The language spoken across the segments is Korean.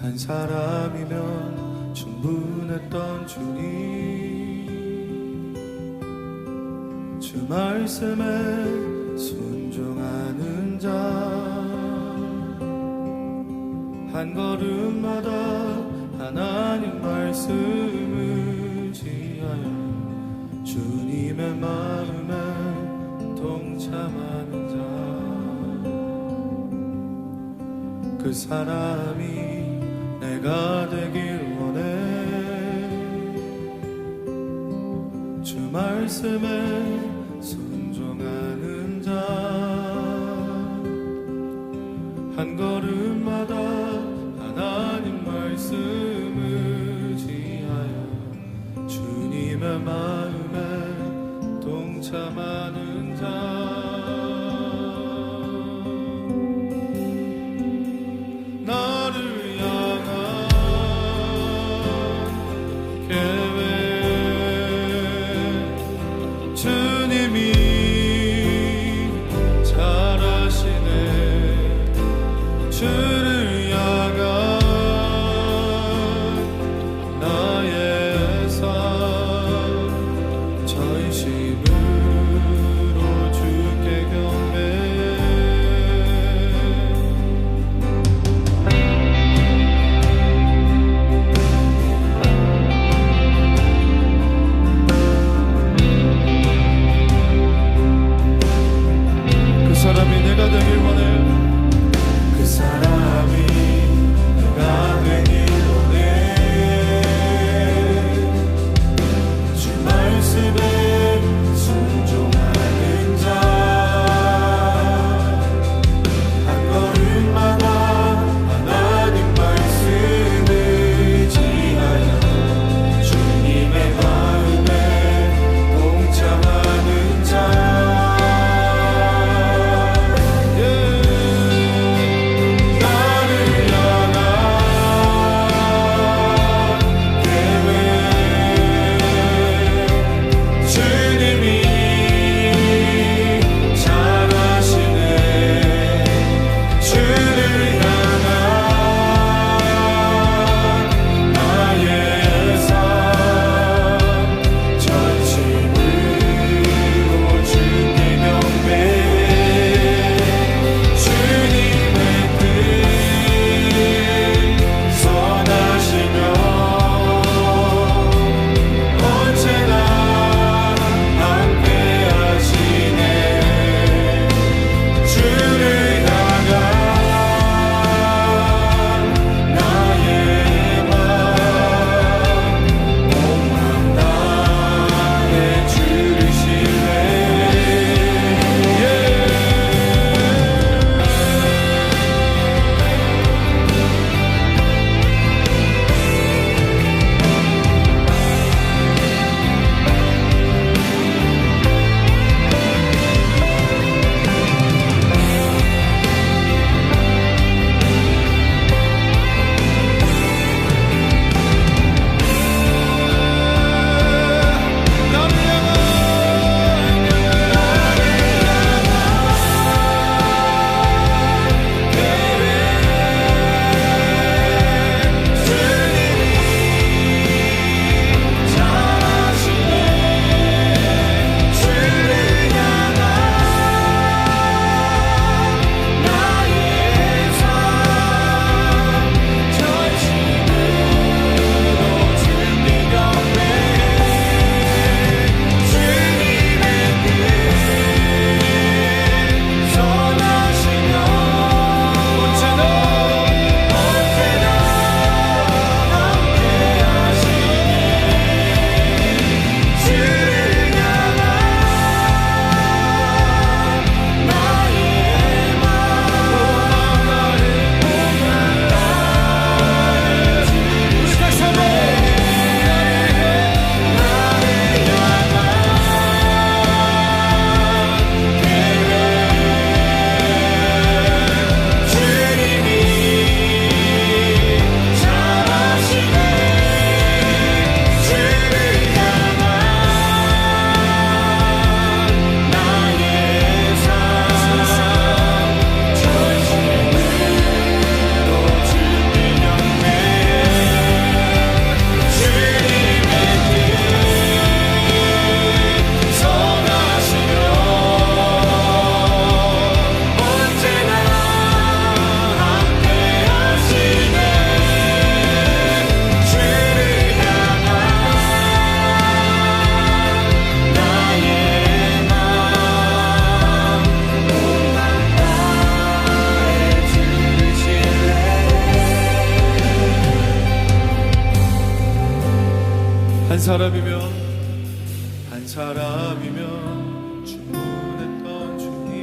한 사람이면 충분했던 주님, 주 말씀에 순종하는 자, 한 걸음마다 하나님 말씀을 지하여 주님의 마음에 동참하는 자, 그 사람이 내가 되길 원해. 주 말씀에 순종하는 자, 한 걸음마다 하나님 말씀을 지하여 주님의 마음에 동참하는 자, 말씀에 순종하는 한 사람이면 충분했던 주님,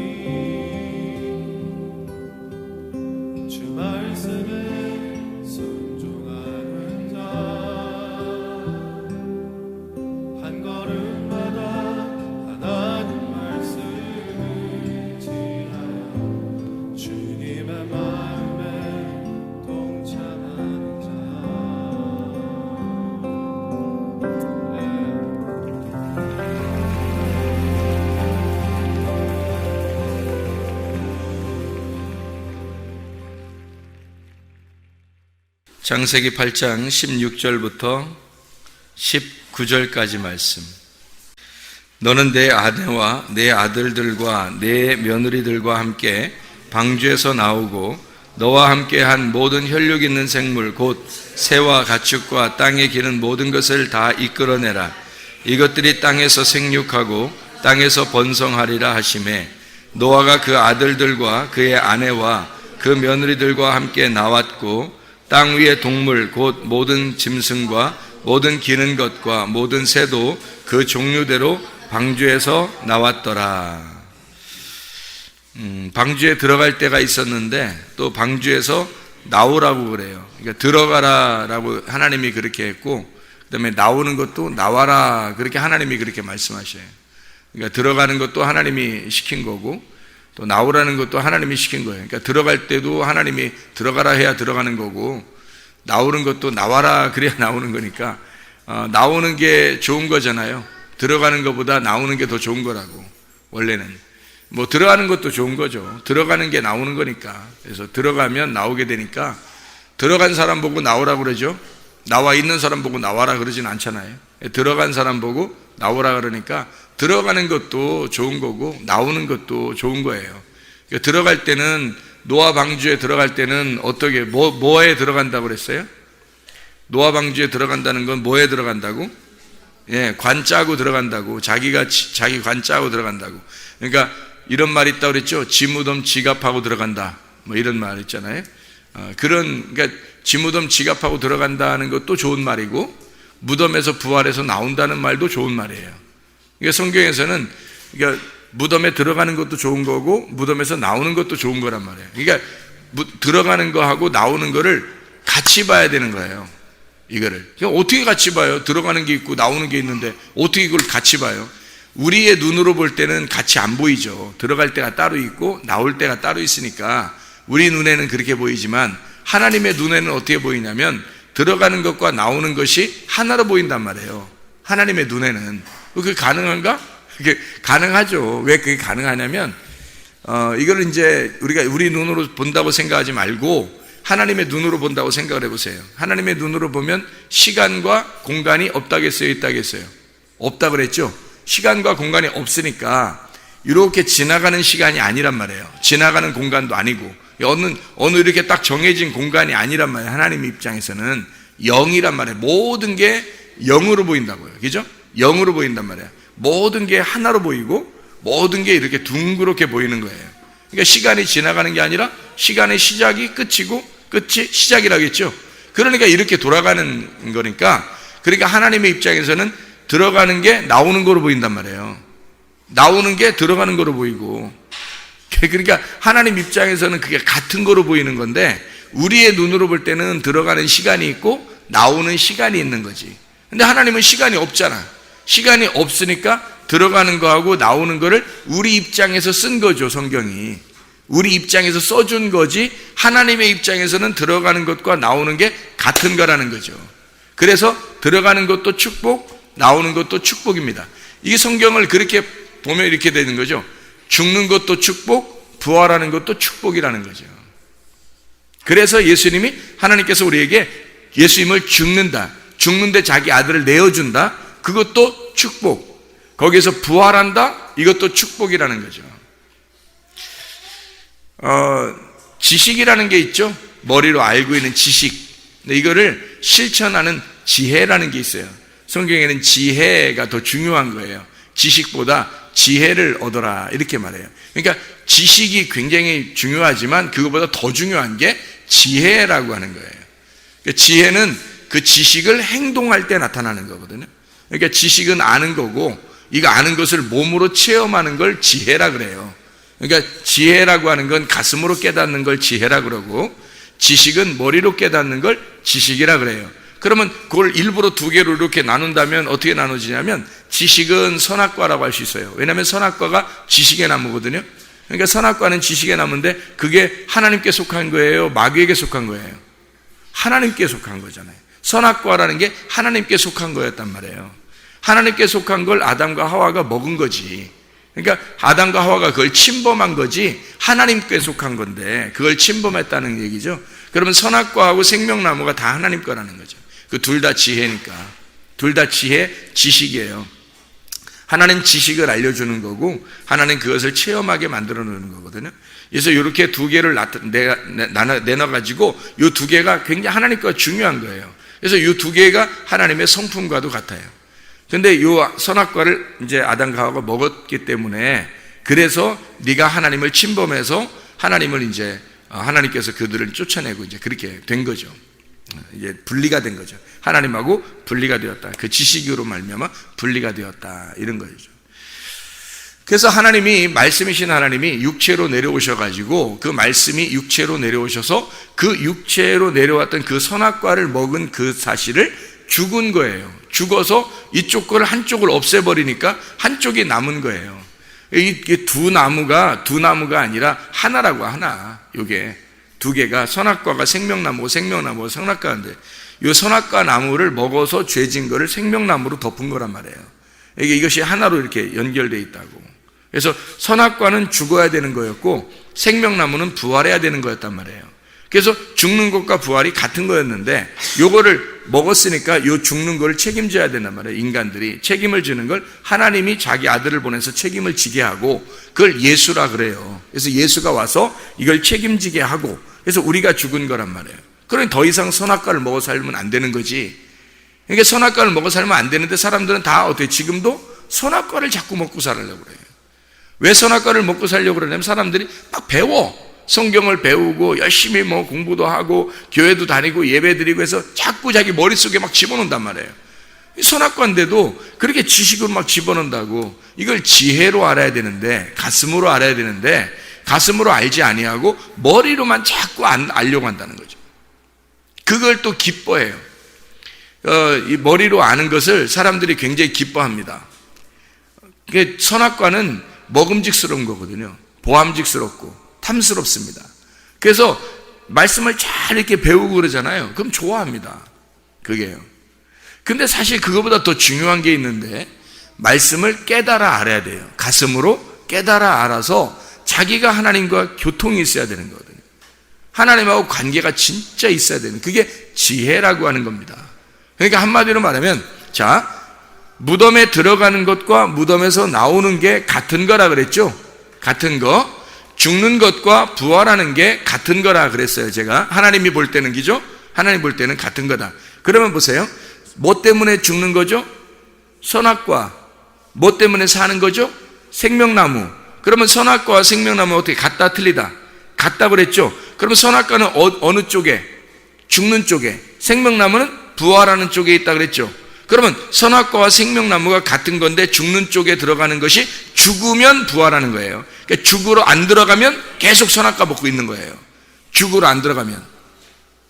주 말씀에 순종하는 자, 한 걸음마다 하나님 말씀을 지하여 주님의 마음에 동참하는 자. 창세기 8장 16절부터 19절까지 말씀. 너는 내 아내와 내 아들들과 내 며느리들과 함께 방주에서 나오고 너와 함께 한 모든 혈육 있는 생물 곧 새와 가축과 땅에 기는 모든 것을 다 이끌어내라. 이것들이 땅에서 생육하고 땅에서 번성하리라 하시매, 노아가 그 아들들과 그의 아내와 그 며느리들과 함께 나왔고 땅 위의 동물 곧 모든 짐승과 모든 기는 것과 모든 새도 그 종류대로 방주에서 나왔더라. 방주에 들어갈 때가 있었는데 또 방주에서 나오라고 그래요. 그러니까 들어가라라고 하나님이 그렇게 했고, 그 다음에 나오는 것도 나와라 그렇게 하나님이 그렇게 말씀하셔요. 그러니까 들어가는 것도 하나님이 시킨 거고 또 나오라는 것도 하나님이 시킨 거예요. 그러니까 들어갈 때도 하나님이 들어가라 해야 들어가는 거고, 나오는 것도 나와라 그래야 나오는 거니까 나오는 게 좋은 거잖아요. 들어가는 것보다 나오는 게 더 좋은 거라고. 원래는 뭐 들어가는 것도 좋은 거죠. 들어가는 게 나오는 거니까. 그래서 들어가면 나오게 되니까 들어간 사람 보고 나오라 그러죠. 나와 있는 사람 보고 나와라 그러진 않잖아요. 들어간 사람 보고 나오라 그러니까 들어가는 것도 좋은 거고 나오는 것도 좋은 거예요. 그러니까 들어갈 때는, 노아 방주에 들어갈 때는 어떻게 뭐에 들어간다고 그랬어요? 노아 방주에 들어간다는 건 뭐에 들어간다고? 예, 관 짜고 들어간다고. 자기 관 짜고 들어간다고. 그러니까 이런 말이 있다고 그랬죠. 지 무덤 지갑하고 들어간다, 뭐 이런 말 있잖아요. 그러니까 지 무덤 지갑하고 들어간다는 것도 좋은 말이고 무덤에서 부활해서 나온다는 말도 좋은 말이에요. 그러니까 성경에서는 그러니까 무덤에 들어가는 것도 좋은 거고 무덤에서 나오는 것도 좋은 거란 말이에요. 그러니까 들어가는 거하고 나오는 거를 같이 봐야 되는 거예요. 이거를 어떻게 같이 봐요? 들어가는 게 있고 나오는 게 있는데 어떻게 이걸 같이 봐요? 우리의 눈으로 볼 때는 같이 안 보이죠. 들어갈 때가 따로 있고 나올 때가 따로 있으니까 우리 눈에는 그렇게 보이지만 하나님의 눈에는 어떻게 보이냐면 들어가는 것과 나오는 것이 하나로 보인단 말이에요. 하나님의 눈에는. 그게 가능한가? 그게 가능하죠. 왜 그게 가능하냐면 이걸 이제 우리가 우리 눈으로 본다고 생각하지 말고 하나님의 눈으로 본다고 생각을 해보세요. 하나님의 눈으로 보면 시간과 공간이 없다겠어요? 있다겠어요? 없다 그랬죠? 시간과 공간이 없으니까 이렇게 지나가는 시간이 아니란 말이에요. 지나가는 공간도 아니고 어느 이렇게 딱 정해진 공간이 아니란 말이에요. 하나님 입장에서는 영이란 말이에요. 모든 게 영으로 보인다고요. 그죠? 영으로 보인단 말이에요. 모든 게 하나로 보이고 모든 게 이렇게 둥그렇게 보이는 거예요. 그러니까 시간이 지나가는 게 아니라 시간의 시작이 끝이고 끝이 시작이라겠죠. 그러니까 이렇게 돌아가는 거니까, 그러니까 하나님의 입장에서는 들어가는 게 나오는 거로 보인단 말이에요. 나오는 게 들어가는 거로 보이고, 그러니까 하나님 입장에서는 그게 같은 거로 보이는 건데 우리의 눈으로 볼 때는 들어가는 시간이 있고 나오는 시간이 있는 거지. 근데 하나님은 시간이 없잖아. 시간이 없으니까 들어가는 거하고 나오는 거를 우리 입장에서 쓴 거죠. 성경이 우리 입장에서 써준 거지, 하나님의 입장에서는 들어가는 것과 나오는 게 같은 거라는 거죠. 그래서 들어가는 것도 축복, 나오는 것도 축복입니다. 이게 성경을 그렇게 보면 이렇게 되는 거죠. 죽는 것도 축복, 부활하는 것도 축복이라는 거죠. 그래서 예수님이, 하나님께서 우리에게 예수님을 죽는데 자기 아들을 내어준다, 그것도 축복. 거기에서 부활한다, 이것도 축복이라는 거죠. 지식이라는 게 있죠. 머리로 알고 있는 지식. 근데 이거를 실천하는 지혜라는 게 있어요. 성경에는 지혜가 더 중요한 거예요. 지식보다 지혜를 얻어라 이렇게 말해요. 그러니까 지식이 굉장히 중요하지만 그것보다 더 중요한 게 지혜라고 하는 거예요. 그러니까 지혜는 그 지식을 행동할 때 나타나는 거거든요. 그러니까 지식은 아는 거고, 이거 아는 것을 몸으로 체험하는 걸 지혜라 그래요. 그러니까 지혜라고 하는 건 가슴으로 깨닫는 걸 지혜라 그러고, 지식은 머리로 깨닫는 걸 지식이라 그래요. 그러면 그걸 일부러 두 개로 이렇게 나눈다면 어떻게 나눠지냐면, 지식은 선악과라고 할 수 있어요. 왜냐하면 선악과가 지식의 나무거든요. 그러니까 선악과는 지식의 나무인데, 그게 하나님께 속한 거예요, 마귀에게 속한 거예요? 하나님께 속한 거잖아요. 선악과라는 게 하나님께 속한 거였단 말이에요. 하나님께 속한 걸 아담과 하와가 먹은 거지. 그러니까 아담과 하와가 그걸 침범한 거지, 하나님께 속한 건데 그걸 침범했다는 얘기죠. 그러면 선악과하고 생명나무가 다 하나님 거라는 거죠. 그 둘 다 지혜니까. 둘 다 지식이에요. 하나는 지식을 알려주는 거고, 하나는 그것을 체험하게 만들어 놓는 거거든요. 그래서 이렇게 두 개를 내놔가지고 이 두 개가 굉장히 하나님과 중요한 거예요. 그래서 이 두 개가 하나님의 성품과도 같아요. 근데 이 선악과를 이제 아담과 하와가 먹었기 때문에, 그래서 네가 하나님을 침범해서 하나님을 이제 하나님께서 그들을 쫓아내고 이제 그렇게 된 거죠. 이제 분리가 된 거죠. 하나님하고 분리가 되었다. 그 지식으로 말미암아 분리가 되었다, 이런 거죠. 그래서 하나님이, 말씀이신 하나님이 육체로 내려오셔가지고, 그 말씀이 육체로 내려오셔서 그 육체로 내려왔던 그 선악과를 먹은 그 사실을 죽은 거예요. 죽어서 이쪽 거를 한쪽을 없애버리니까 한쪽이 남은 거예요. 이게 두 나무가 아니라 하나라고, 하나. 요게 두 개가, 선악과가 생명나무고 생명나무가 선악과인데, 이 선악과 나무를 먹어서 죄진 거를 생명나무로 덮은 거란 말이에요. 이것이 하나로 이렇게 연결되어 있다고. 그래서 선악과는 죽어야 되는 거였고, 생명나무는 부활해야 되는 거였단 말이에요. 그래서 죽는 것과 부활이 같은 거였는데, 요거를 먹었으니까 요 죽는 거를 책임져야 된단 말이에요. 인간들이 책임을 지는 걸 하나님이 자기 아들을 보내서 책임을 지게 하고, 그걸 예수라 그래요. 그래서 예수가 와서 이걸 책임지게 하고, 그래서 우리가 죽은 거란 말이에요. 그러니 더 이상 선악과를 먹어 살면 안 되는 거지. 그러니까 선악과를 먹어 살면 안 되는데, 사람들은 다 어떻게 지금도 선악과를 자꾸 먹고 살려고 그래요. 왜 선악과를 먹고 살려고 그러냐면, 사람들이 막 배워. 성경을 배우고 열심히 뭐 공부도 하고 교회도 다니고 예배 드리고 해서 자꾸 자기 머릿속에 막 집어넣는단 말이에요. 선악과인데도 그렇게 지식으로 막 집어넣는다고. 이걸 지혜로 알아야 되는데, 가슴으로 알아야 되는데, 가슴으로 알지 아니하고 머리로만 자꾸 알려고 한다는 거죠. 그걸 또 기뻐해요. 이 머리로 아는 것을 사람들이 굉장히 기뻐합니다. 선악과는 먹음직스러운 거거든요. 보암직스럽고 탐스럽습니다. 그래서 말씀을 잘 이렇게 배우고 그러잖아요. 그럼 좋아합니다. 그게요. 근데 사실 그거보다 더 중요한 게 있는데, 말씀을 깨달아 알아야 돼요. 가슴으로 깨달아 알아서 자기가 하나님과 교통이 있어야 되는 거거든요. 하나님하고 관계가 진짜 있어야 되는, 그게 지혜라고 하는 겁니다. 그러니까 한마디로 말하면, 자, 무덤에 들어가는 것과 무덤에서 나오는 게 같은 거라 그랬죠? 같은 거. 죽는 것과 부활하는 게 같은 거라 그랬어요. 제가 하나님이 볼 때는, 기죠? 하나님 볼 때는 같은 거다. 그러면 보세요. 뭐 때문에 죽는 거죠? 선악과. 뭐 때문에 사는 거죠? 생명나무. 그러면 선악과와 생명나무 어떻게 같다 틀리다? 같다 그랬죠? 그러면 선악과는 어느 쪽에? 죽는 쪽에. 생명나무는 부활하는 쪽에 있다 그랬죠? 그러면 선악과와 생명나무가 같은 건데, 죽는 쪽에 들어가는 것이 죽으면 부활하는 거예요. 그러니까 죽으로 안 들어가면 계속 선악과 먹고 있는 거예요. 죽으로 안 들어가면.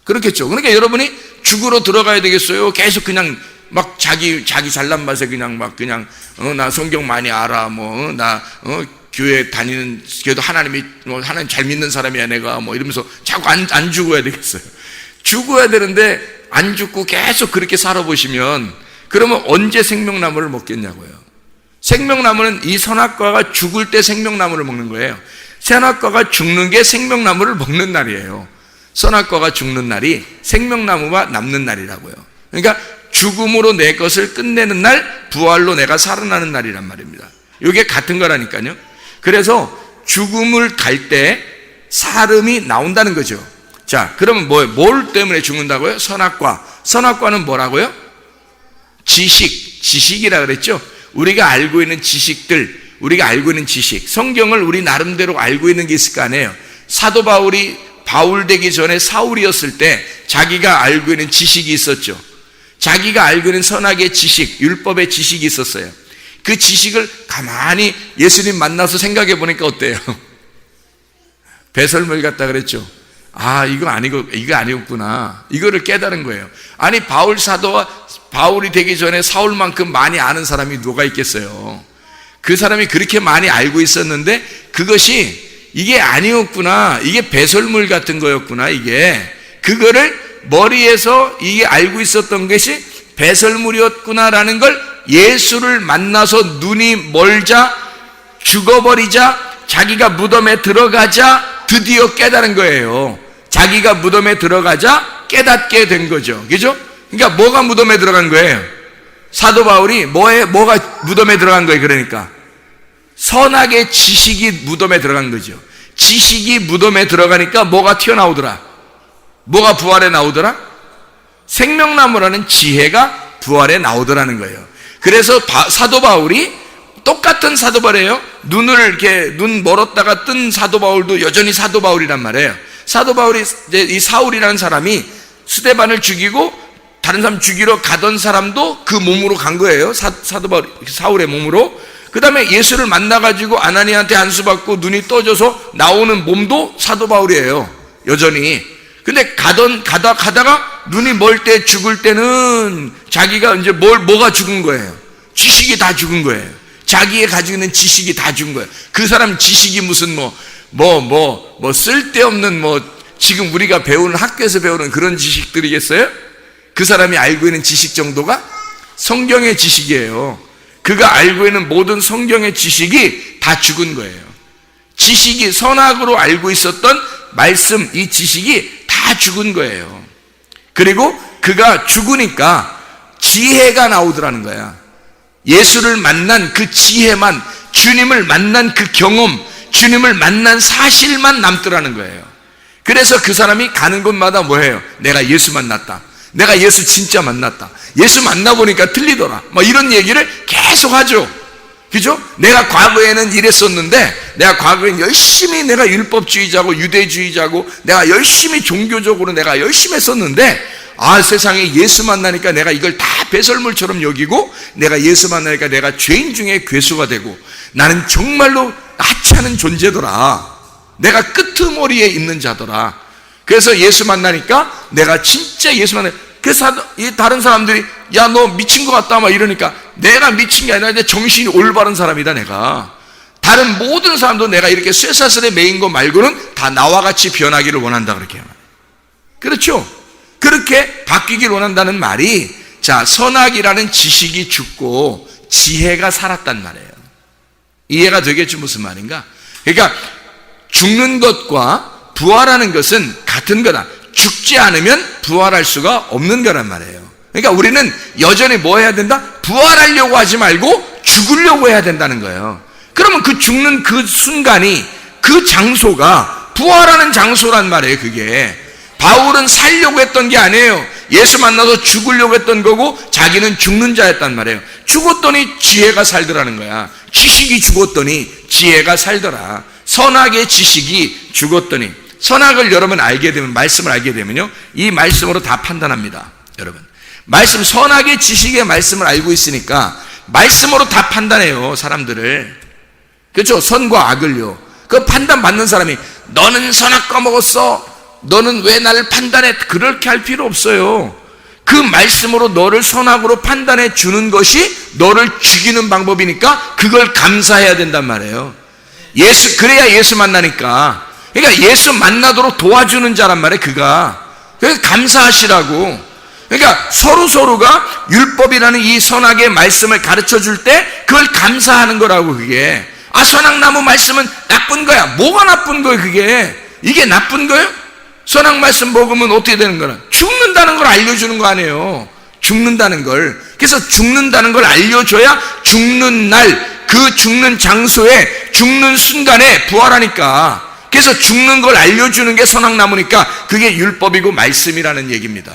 그렇겠죠. 그러니까 여러분이 죽으로 들어가야 되겠어요? 계속 그냥 막 자기 잘난 맛에 그냥 막 그냥 나 성경 많이 알아, 교회 다니는, 그래도 하나님 잘 믿는 사람이야 내가, 이러면서 자꾸 안 죽어야 되겠어요? 죽어야 되는데 안 죽고 계속 그렇게 살아보시면, 그러면 언제 생명나무를 먹겠냐고요. 생명나무는, 이 선악과가 죽을 때 생명나무를 먹는 거예요. 선악과가 죽는 게 생명나무를 먹는 날이에요. 선악과가 죽는 날이 생명나무가 남는 날이라고요. 그러니까 죽음으로 내 것을 끝내는 날, 부활로 내가 살아나는 날이란 말입니다. 이게 같은 거라니까요. 그래서 죽음을 갈 때 사름이 나온다는 거죠. 자, 그러면 뭘 때문에 죽는다고요? 선악과. 선악과는 뭐라고요? 지식이라 그랬죠? 우리가 알고 있는 지식들, 우리가 알고 있는 지식, 성경을 우리 나름대로 알고 있는 게 있을 거 아니에요. 사도 바울이 바울 되기 전에 사울이었을 때 자기가 알고 있는 지식이 있었죠. 자기가 알고 있는 선악의 지식, 율법의 지식이 있었어요. 그 지식을 가만히 예수님 만나서 생각해 보니까 어때요? 배설물 같다 그랬죠. 아, 이거 아니었구나. 이거를 깨달은 거예요. 아니, 바울 사도와 바울이 되기 전에 사울만큼 많이 아는 사람이 누가 있겠어요? 그 사람이 그렇게 많이 알고 있었는데 그것이 이게 아니었구나. 이게 배설물 같은 거였구나. 그거를 머리에서 이게 알고 있었던 것이 배설물이었구나라는 걸 예수를 만나서 눈이 멀자, 죽어버리자, 자기가 무덤에 들어가자 드디어 깨달은 거예요. 자기가 무덤에 들어가자 깨닫게 된 거죠. 그죠? 그러니까 뭐가 무덤에 들어간 거예요? 사도 바울이 뭐가 무덤에 들어간 거예요? 그러니까 선악의 지식이 무덤에 들어간 거죠. 지식이 무덤에 들어가니까 뭐가 튀어나오더라? 뭐가 부활에 나오더라? 생명나무라는 지혜가 부활에 나오더라는 거예요. 그래서 사도 바울이 똑같은 사도 바울이에요. 눈 멀었다가 뜬 사도 바울도 여전히 사도 바울이란 말이에요. 사도 바울이 이 사울이라는 사람이 스데반을 죽이고 다른 사람 죽이러 가던 사람도 그 몸으로 간 거예요. 사도 바울, 사울의 몸으로. 그 다음에 예수를 만나가지고 아나니한테 안수 받고 눈이 떠져서 나오는 몸도 사도 바울이에요. 여전히. 근데 가다가 눈이 멀 때 죽을 때는 자기가 이제 뭐가 죽은 거예요? 지식이 다 죽은 거예요. 자기의 가지고 있는 지식이 다 죽은 거예요. 그 사람 지식이 무슨 쓸데없는 지금 우리가 배우는 학교에서 배우는 그런 지식들이겠어요? 그 사람이 알고 있는 지식 정도가 성경의 지식이에요. 그가 알고 있는 모든 성경의 지식이 다 죽은 거예요. 지식이 선악으로 알고 있었던 말씀, 이 지식이 다 죽은 거예요. 그리고 그가 죽으니까 지혜가 나오더라는 거야. 예수를 만난 그 지혜만, 주님을 만난 그 경험, 주님을 만난 사실만 남더라는 거예요. 그래서 그 사람이 가는 곳마다 뭐예요? 내가 예수 만났다. 내가 예수 진짜 만났다. 예수 만나보니까 틀리더라. 이런 얘기를 계속 하죠. 그죠? 내가 과거에는 이랬었는데, 내가 과거엔 열심히 내가 율법주의자고 유대주의자고, 내가 열심히 종교적으로 내가 열심히 했었는데, 세상에 예수 만나니까 내가 이걸 다 배설물처럼 여기고, 내가 예수 만나니까 내가 죄인 중에 괴수가 되고, 나는 정말로 하찮은 존재더라. 내가 끄트머리에 있는 자더라. 그래서 예수 만나니까 내가 진짜 예수 그래서 다른 사람들이 야, 너 미친 것 같다 이러니까 내가 미친 게 아니라 내 정신이 올바른 사람이다. 내가 다른 모든 사람도 내가 이렇게 쇠사슬에 매인 거 말고는 다 나와 같이 변하기를 원한다. 그렇게 그렇죠? 그렇게 바뀌길 원한다는 말이, 자, 선악이라는 지식이 죽고 지혜가 살았단 말이에요. 이해가 되겠죠? 무슨 말인가? 그러니까 죽는 것과 부활하는 것은 같은 거다. 죽지 않으면 부활할 수가 없는 거란 말이에요. 그러니까 우리는 여전히 뭐 해야 된다? 부활하려고 하지 말고 죽으려고 해야 된다는 거예요. 그러면 그 죽는 그 순간이, 그 장소가 부활하는 장소란 말이에요. 그게 바울은 살려고 했던 게 아니에요. 예수 만나서 죽으려고 했던 거고 자기는 죽는 자였단 말이에요. 죽었더니 지혜가 살더라는 거야. 지식이 죽었더니 지혜가 살더라. 선악의 지식이 죽었더니, 선악을 여러분 알게 되면, 말씀을 알게 되면요, 이 말씀으로 다 판단합니다. 여러분, 말씀, 선악의 지식의 말씀을 알고 있으니까 말씀으로 다 판단해요, 사람들을. 그렇죠? 선과 악을요. 그 판단 받는 사람이 너는 선악과 먹었어, 너는 왜 나를 판단해, 그렇게 할 필요 없어요. 그 말씀으로 너를 선악으로 판단해 주는 것이 너를 죽이는 방법이니까 그걸 감사해야 된단 말이에요. 그래야 예수 만나니까. 그러니까 예수 만나도록 도와주는 자란 말이에요, 그가. 그래서 감사하시라고. 그러니까 서로가 율법이라는 이 선악의 말씀을 가르쳐 줄 때 그걸 감사하는 거라고, 그게. 선악나무 말씀은 나쁜 거야. 뭐가 나쁜 거예요, 그게? 이게 나쁜 거예요? 선악 말씀 먹으면 어떻게 되는 거야? 죽는다는 걸 알려주는 거 아니에요. 죽는다는 걸. 그래서 죽는다는 걸 알려줘야 죽는 날, 그 죽는 장소에, 죽는 순간에 부활하니까. 그래서 죽는 걸 알려주는 게 선악나무니까 그게 율법이고 말씀이라는 얘기입니다.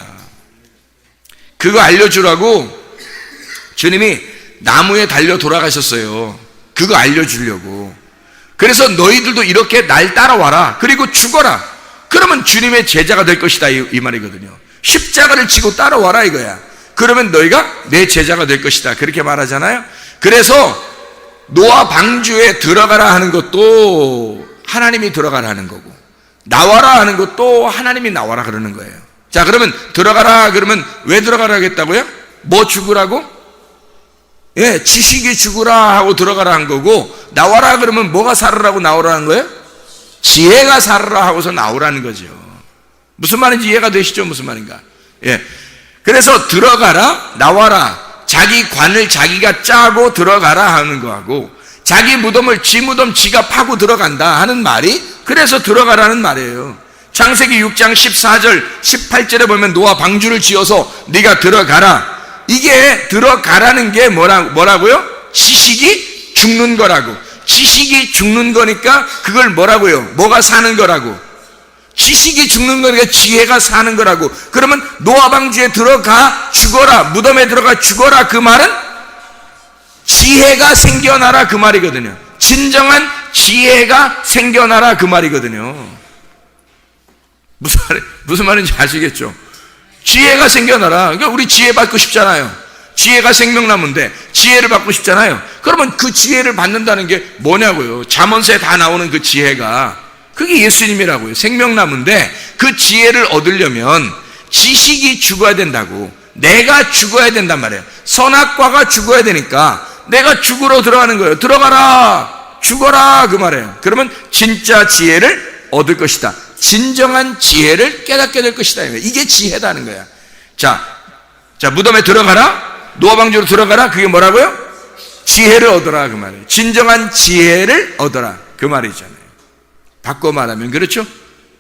그거 알려주라고 주님이 나무에 달려 돌아가셨어요. 그거 알려주려고. 그래서 너희들도 이렇게 날 따라와라. 그리고 죽어라. 그러면 주님의 제자가 될 것이다, 이 말이거든요. 십자가를 지고 따라와라 이거야. 그러면 너희가 내 제자가 될 것이다. 그렇게 말하잖아요. 그래서 노아 방주에 들어가라 하는 것도 하나님이 들어가라 하는 거고, 나와라 하는 것도 하나님이 나와라 그러는 거예요. 자, 그러면 들어가라 그러면 왜 들어가라 하겠다고요? 뭐 죽으라고? 예, 지식이 죽으라 하고 들어가라 한 거고, 나와라 그러면 뭐가 살으라고 나오라는 거예요? 지혜가 살으라 하고서 나오라는 거죠. 무슨 말인지 이해가 되시죠? 무슨 말인가? 예. 그래서 들어가라, 나와라, 자기 관을 자기가 짜고 들어가라 하는 거하고, 자기 무덤을 지 무덤 지가 파고 들어간다 하는 말이 그래서 들어가라는 말이에요. 창세기 6장 14절 18절에 보면 노아 방주를 지어서 네가 들어가라. 이게 들어가라는 게 뭐라고요? 지식이 죽는 거라고. 지식이 죽는 거니까 그걸 뭐라고요? 뭐가 사는 거라고? 지식이 죽는 거니까 지혜가 사는 거라고. 그러면 노아 방주에 들어가 죽어라, 무덤에 들어가 죽어라, 그 말은 지혜가 생겨나라 그 말이거든요. 진정한 지혜가 생겨나라 그 말이거든요. 무슨 말인지 아시겠죠? 지혜가 생겨나라. 그러니까 우리 지혜 받고 싶잖아요. 지혜가 생명나무인데 지혜를 받고 싶잖아요. 그러면 그 지혜를 받는다는 게 뭐냐고요? 잠언서에 다 나오는 그 지혜가, 그게 예수님이라고요. 생명나무인데 그 지혜를 얻으려면 지식이 죽어야 된다고. 내가 죽어야 된단 말이에요. 선악과가 죽어야 되니까 내가 죽으러 들어가는 거예요. 들어가라, 죽어라 그 말이에요. 그러면 진짜 지혜를 얻을 것이다. 진정한 지혜를 깨닫게 될 것이다. 이게 지혜다는 거야. 자, 무덤에 들어가라, 노아 방주로 들어가라. 그게 뭐라고요? 지혜를 얻어라 그 말이에요. 진정한 지혜를 얻어라 그 말이잖아요. 바꿔 말하면 그렇죠?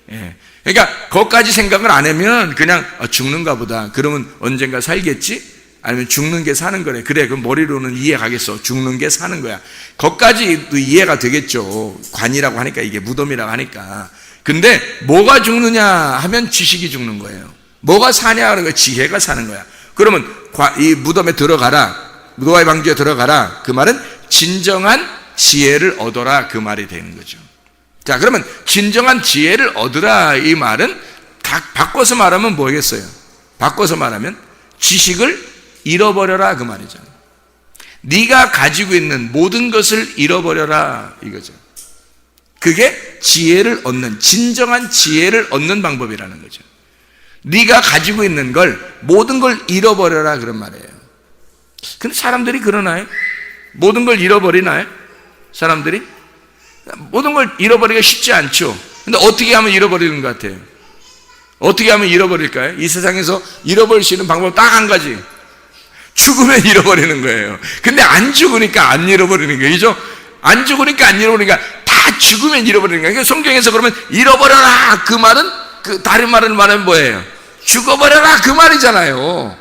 예. 그러니까 거기까지 생각을 안 하면 그냥 죽는가 보다. 그러면 언젠가 살겠지? 아니면 죽는 게 사는 거래. 그래, 그럼 머리로는 이해 가겠어. 죽는 게 사는 거야. 거기까지도 이해가 되겠죠. 관이라고 하니까, 이게 무덤이라고 하니까. 근데 뭐가 죽느냐 하면 지식이 죽는 거예요. 뭐가 사냐 하는 거야? 지혜가 사는 거야. 그러면 이 무덤에 들어가라, 노아의 방주에 들어가라, 그 말은 진정한 지혜를 얻어라 그 말이 되는 거죠. 자, 그러면 진정한 지혜를 얻으라 이 말은 바꿔서 말하면 뭐겠어요? 바꿔서 말하면 지식을 잃어버려라 그 말이잖아요. 네가 가지고 있는 모든 것을 잃어버려라 이거죠. 그게 지혜를 얻는, 진정한 지혜를 얻는 방법이라는 거죠. 네가 가지고 있는 걸, 모든 걸 잃어버려라 그런 말이에요. 근데 사람들이 그러나요? 모든 걸 잃어버리나요? 사람들이? 모든 걸 잃어버리기가 쉽지 않죠. 근데 어떻게 하면 잃어버리는 것 같아요? 어떻게 하면 잃어버릴까요? 이 세상에서 잃어버릴 수 있는 방법 딱 한 가지. 죽으면 잃어버리는 거예요. 근데 안 죽으니까 안 잃어버리는 거예요. 그죠? 안 죽으니까 안 잃어버리니까 다 죽으면 잃어버리는 거예요. 그러니까 성경에서 그러면 잃어버려라 그 말은, 그 다른 말은 뭐예요? 죽어버려라 그 말이잖아요.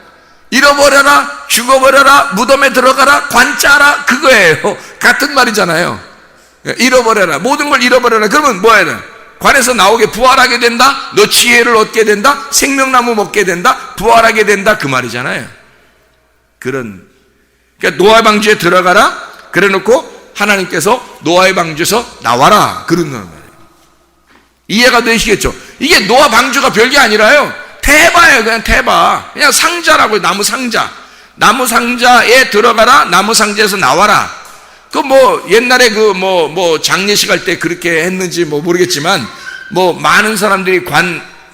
잃어버려라, 죽어버려라, 무덤에 들어가라, 관짜라 그거예요. 같은 말이잖아요. 잃어버려라, 모든 걸 잃어버려라. 그러면 뭐 해야 돼? 관에서 나오게 부활하게 된다, 너 지혜를 얻게 된다, 생명나무 먹게 된다, 부활하게 된다 그 말이잖아요. 그러니까 노아의 방주에 들어가라 그래 놓고 하나님께서 노아의 방주에서 나와라 그런 거예요. 이해가 되시겠죠? 이게 노아 방주가 별게 아니라요, 태바예요. 그냥 태바, 그냥 상자라고요. 나무 상자. 나무 상자에 들어가라, 나무 상자에서 나와라. 그 뭐 옛날에 그 뭐 장례식 할 때 그렇게 했는지 뭐 모르겠지만, 뭐 많은 사람들이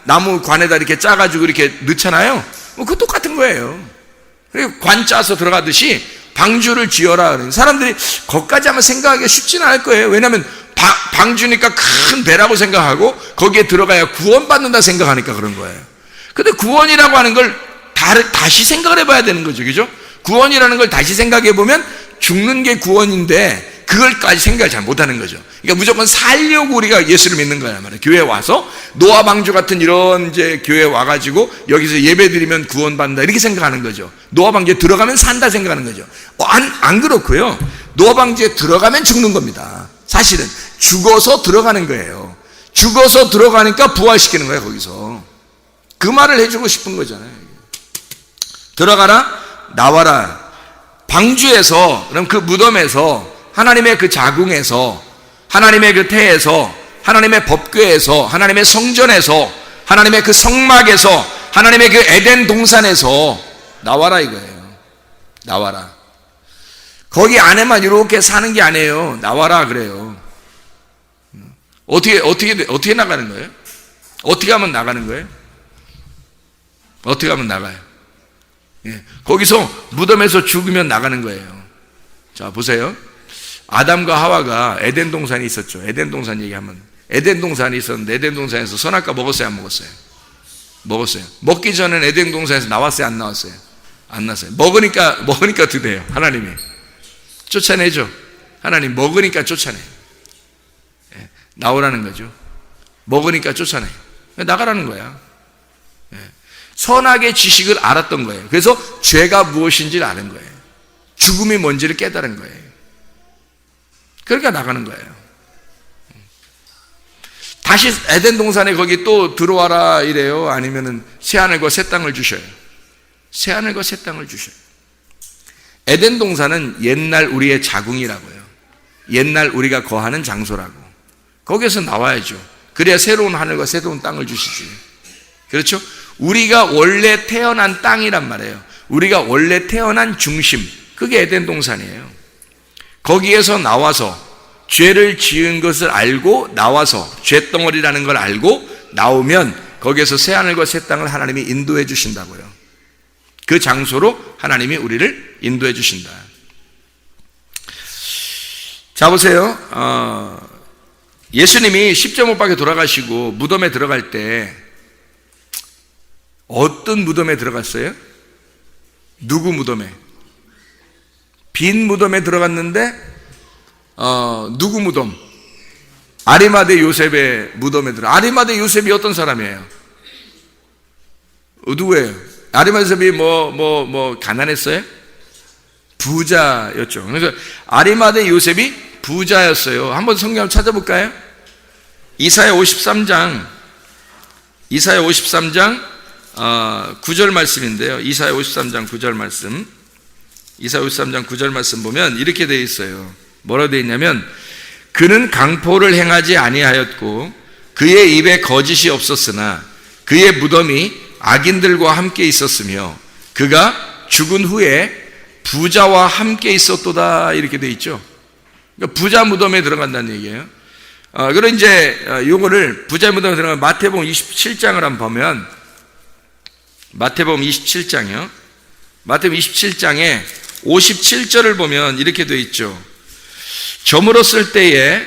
나무 관에다 이렇게 짜가지고 이렇게 넣잖아요. 뭐 그거 똑같은 거예요. 그리고 관 짜서 들어가듯이 방주를 지어라. 사람들이 거기까지 하면 생각하기가 쉽지는 않을 거예요. 왜냐하면 방주니까 큰 배라고 생각하고 거기에 들어가야 구원받는다 생각하니까 그런 거예요. 근데 구원이라고 하는 걸 다시 생각을 해봐야 되는 거죠. 그죠? 구원이라는 걸 다시 생각해 보면 죽는 게 구원인데 그걸까지 생각을 잘 못하는 거죠. 그러니까 무조건 살려고 우리가 예수를 믿는 거야 말이에요. 교회 와서 노아 방주 같은 이런 이제 교회 와가지고 여기서 예배 드리면 구원받는다 이렇게 생각하는 거죠. 노아 방주에 들어가면 산다 생각하는 거죠. 안 그렇고요. 노아 방주에 들어가면 죽는 겁니다. 사실은 죽어서 들어가는 거예요. 죽어서 들어가니까 부활시키는 거예요. 거기서 그 말을 해주고 싶은 거잖아요. 들어가라, 나와라. 방주에서, 그럼 그 무덤에서, 하나님의 그 자궁에서, 하나님의 그 태에서, 하나님의 법궤에서, 하나님의 성전에서, 하나님의 그 성막에서, 하나님의 그 에덴 동산에서 나와라 이거예요. 나와라. 거기 안에만 이렇게 사는 게 아니에요. 나와라 그래요. 어떻게 나가는 거예요? 어떻게 하면 나가는 거예요? 어떻게 하면 나가요? 예. 거기서 무덤에서 죽으면 나가는 거예요. 자, 보세요. 아담과 하와가 에덴 동산이 있었죠. 에덴 동산 얘기하면 에덴 동산이 있었는데 에덴 동산에서 선악과 먹었어요, 안 먹었어요? 먹었어요. 먹기 전에는 에덴 동산에서 나왔어요, 안 나왔어요? 안 나왔어요. 먹으니까 드대요. 하나님이 쫓아내죠. 하나님 먹으니까 쫓아내요. 예. 나오라는 거죠. 먹으니까 쫓아내요. 나가라는 거야. 예. 선악의 지식을 알았던 거예요. 그래서 죄가 무엇인지를 아는 거예요. 죽음이 뭔지를 깨달은 거예요. 그러니까 나가는 거예요. 다시 에덴 동산에 거기 또 들어와라 이래요? 아니면은 새하늘과 새 땅을 주셔요? 새하늘과 새 땅을 주셔요. 에덴 동산은 옛날 우리의 자궁이라고요. 옛날 우리가 거하는 장소라고. 거기에서 나와야죠. 그래야 새로운 하늘과 새로운 땅을 주시지. 그렇죠? 우리가 원래 태어난 땅이란 말이에요. 우리가 원래 태어난 중심, 그게 에덴 동산이에요. 거기에서 나와서 죄를 지은 것을 알고 나와서 죄덩어리라는 걸 알고 나오면 거기에서 새하늘과 새 땅을 하나님이 인도해 주신다고요. 그 장소로 하나님이 우리를 인도해 주신다. 자, 보세요. 예수님이 십자가 못 박혀 돌아가시고 무덤에 들어갈 때 어떤 무덤에 들어갔어요? 누구 무덤에? 빈 무덤에 들어갔는데 누구 무덤? 아리마대 요셉의 무덤에 아리마대 요셉이 어떤 사람이에요? 누구예요? 아리마대 요셉이 가난했어요? 부자였죠. 그래서 아리마대 요셉이 부자였어요. 한번 성경을 찾아볼까요? 이사야 53장 9절 말씀인데요. 이사야 53장 9절 말씀. 이사야 53장 9절 말씀 보면 이렇게 되어 있어요. 뭐라고 되어 있냐면 그는 강포를 행하지 아니하였고 그의 입에 거짓이 없었으나 그의 무덤이 악인들과 함께 있었으며 그가 죽은 후에 부자와 함께 있었도다 이렇게 되어 있죠. 그러니까 부자 무덤에 들어간다는 얘기예요. 그리고 이제 요거를 부자 무덤에 들어가면 마태복음 27장을 한번 보면 마태복음 27장이요. 마태복음 27장에 57절을 보면 이렇게 되어 있죠. 저물었을 때에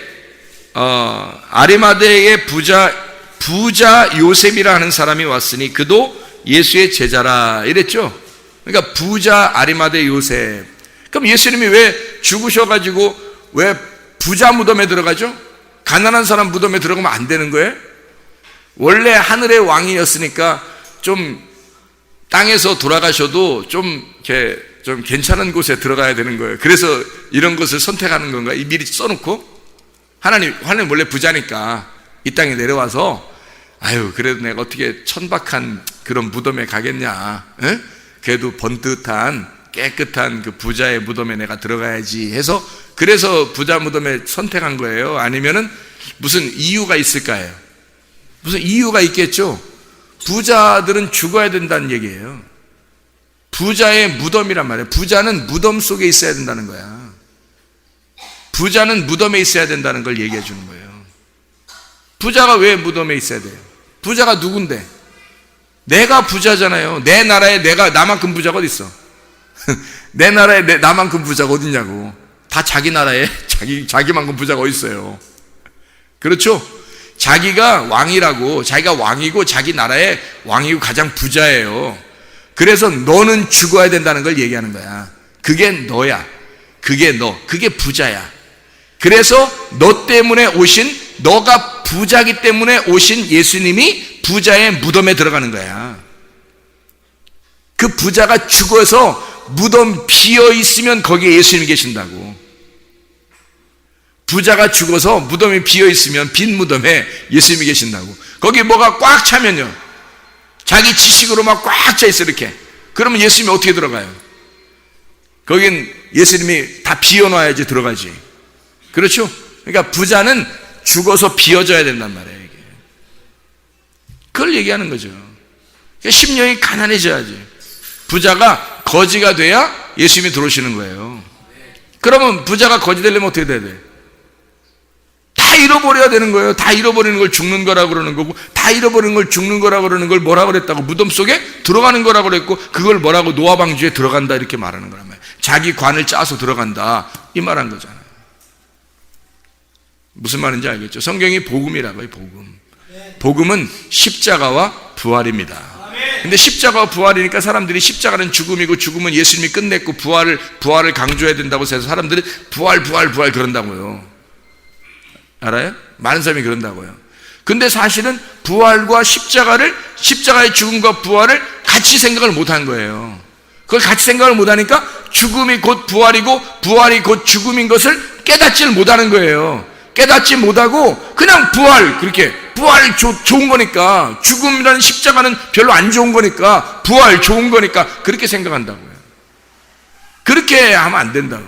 아리마대의 부자 요셉이라 하는 사람이 왔으니 그도 예수의 제자라 이랬죠. 그러니까 부자 아리마대 요셉. 그럼 예수님이 왜 죽으셔가지고 왜 부자 무덤에 들어가죠? 가난한 사람 무덤에 들어가면 안 되는 거예요? 원래 하늘의 왕이었으니까 좀 땅에서 돌아가셔도 좀 괜찮은 곳에 들어가야 되는 거예요. 그래서 이런 것을 선택하는 건가요? 미리 써놓고 하나님 원래 부자니까 이 땅에 내려와서 아유 그래도 내가 어떻게 천박한 그런 무덤에 가겠냐? 에? 그래도 번듯한 깨끗한 그 부자의 무덤에 내가 들어가야지 해서 그래서 부자 무덤에 선택한 거예요? 아니면은 무슨 이유가 있을까요? 무슨 이유가 있겠죠? 부자들은 죽어야 된다는 얘기예요. 부자의 무덤이란 말이에요. 부자는 무덤 속에 있어야 된다는 거야. 부자는 무덤에 있어야 된다는 걸 얘기해 주는 거예요. 부자가 왜 무덤에 있어야 돼요? 부자가 누군데? 내가 부자잖아요. 내 나라에 나만큼 부자가 어디 있어? 내 나라에 나만큼 부자가 어디 있냐고. 다 자기 나라에 자기만큼 부자가 어디 있어요? 그렇죠? 자기가 왕이라고, 자기가 왕이고 자기 나라의 왕이고 가장 부자예요. 그래서 너는 죽어야 된다는 걸 얘기하는 거야. 그게 너야. 그게 너. 그게 부자야. 그래서 너 때문에 너가 부자기 때문에 오신 예수님이 부자의 무덤에 들어가는 거야. 그 부자가 죽어서 무덤 비어 있으면 거기에 예수님이 계신다고. 부자가 죽어서 무덤이 비어 있으면 빈 무덤에 예수님이 계신다고. 거기 뭐가 꽉 차면요. 자기 지식으로 막 꽉 차 있어 이렇게. 그러면 예수님이 어떻게 들어가요? 거긴 예수님이 다 비워놔야지 들어가지. 그렇죠? 그러니까 부자는 죽어서 비워져야 된단 말이에요. 이게. 그걸 얘기하는 거죠. 그러니까 심령이 가난해져야지. 부자가 거지가 돼야 예수님이 들어오시는 거예요. 그러면 부자가 거지 되려면 어떻게 돼야 돼? 다 잃어버려야 되는 거예요. 다 잃어버리는 걸 죽는 거라고 그러는 거고, 다 잃어버리는 걸 죽는 거라고 그러는 걸 뭐라고 그랬다고? 무덤 속에 들어가는 거라고 그랬고, 그걸 뭐라고? 노아 방주에 들어간다 이렇게 말하는 거란 말이에요. 자기 관을 짜서 들어간다 이 말한 거잖아요. 무슨 말인지 알겠죠? 성경이 복음이라고 해요. 복음은 십자가와 부활입니다. 근데 십자가와 부활이니까 사람들이 십자가는 죽음이고 죽음은 예수님이 끝냈고 부활을 강조해야 된다고 해서 사람들이 부활 그런다고요. 알아요? 많은 사람이 그런다고요. 근데 사실은 부활과 십자가의 죽음과 부활을 같이 생각을 못한 거예요. 그걸 같이 생각을 못하니까 죽음이 곧 부활이고 부활이 곧 죽음인 것을 깨닫지를 못하는 거예요. 깨닫지 못하고 그냥 부활 좋은 거니까, 죽음이라는 십자가는 별로 안 좋은 거니까 부활 좋은 거니까 그렇게 생각한다고요. 그렇게 하면 안 된다고.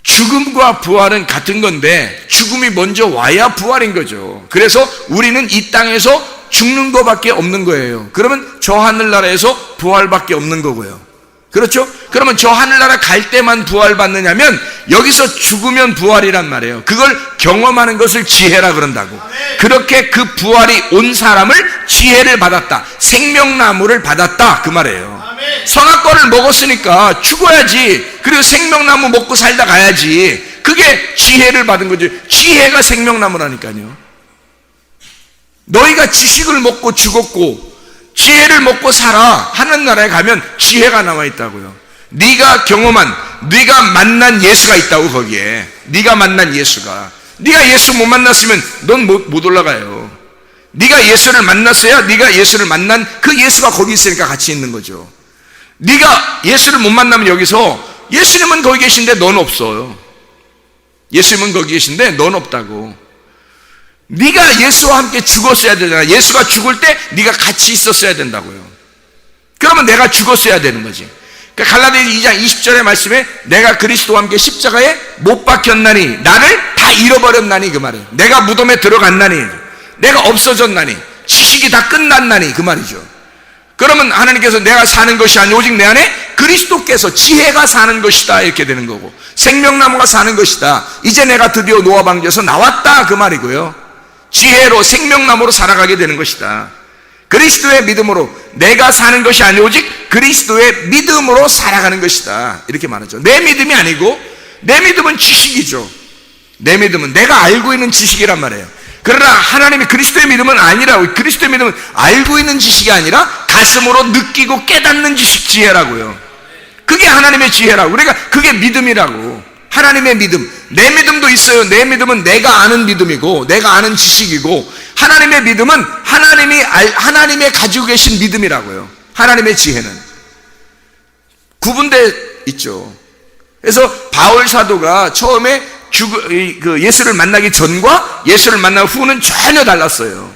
죽음과 부활은 같은 건데 죽음이 먼저 와야 부활인 거죠. 그래서 우리는 이 땅에서 죽는 것밖에 없는 거예요. 그러면 저 하늘나라에서 부활밖에 없는 거고요. 그렇죠? 그러면 저 하늘나라 갈 때만 부활받느냐면 여기서 죽으면 부활이란 말이에요. 그걸 경험하는 것을 지혜라 그런다고. 그렇게 그 부활이 온 사람을 지혜를 받았다, 생명나무를 받았다 그 말이에요. 선악과를 먹었으니까 죽어야지. 그리고 생명나무 먹고 살다 가야지. 그게 지혜를 받은 거죠. 지혜가 생명나무라니까요. 너희가 지식을 먹고 죽었고 지혜를 먹고 살아. 하늘나라에 가면 지혜가 나와 있다고요. 네가 경험한, 네가 만난 예수가 있다고. 거기에 네가 만난 예수가, 네가 예수 못 만났으면 넌 못 올라가요. 네가 예수를 만났어야 네가 예수를 만난 그 예수가 거기 있으니까 같이 있는 거죠. 네가 예수를 못 만나면 여기서 예수님은 거기 계신데 넌 없어요. 예수님은 거기 계신데 넌 없다고. 네가 예수와 함께 죽었어야 되잖아. 예수가 죽을 때 네가 같이 있었어야 된다고요. 그러면 내가 죽었어야 되는 거지. 그러니까 갈라디아서 2장 20절의 말씀에 내가 그리스도와 함께 십자가에 못 박혔나니 나를 다 잃어버렸나니 그 말이에요. 내가 무덤에 들어갔나니, 내가 없어졌나니, 지식이 다 끝났나니 그 말이죠. 그러면 하나님께서 내가 사는 것이 아니 오직 내 안에 그리스도께서, 지혜가 사는 것이다 이렇게 되는 거고, 생명나무가 사는 것이다. 이제 내가 드디어 노아 방주에서 나왔다 그 말이고요. 지혜로 생명나무로 살아가게 되는 것이다. 그리스도의 믿음으로 내가 사는 것이 아니 오직 그리스도의 믿음으로 살아가는 것이다 이렇게 말하죠. 내 믿음이 아니고, 내 믿음은 지식이죠. 내 믿음은 내가 알고 있는 지식이란 말이에요. 그러나 하나님의 그리스도의 믿음은 아니라고. 그리스도의 믿음은 알고 있는 지식이 아니라 가슴으로 느끼고 깨닫는 지식, 지혜라고요. 그게 하나님의 지혜라고. 그러니까 그게 믿음이라고. 하나님의 믿음, 내 믿음도 있어요. 내 믿음은 내가 아는 믿음이고 내가 아는 지식이고, 하나님의 믿음은 하나님의 가지고 계신 믿음이라고요. 하나님의 지혜는 구분돼 있죠. 그래서 바울 사도가 처음에 예수를 만나기 전과 예수를 만난 후는 전혀 달랐어요.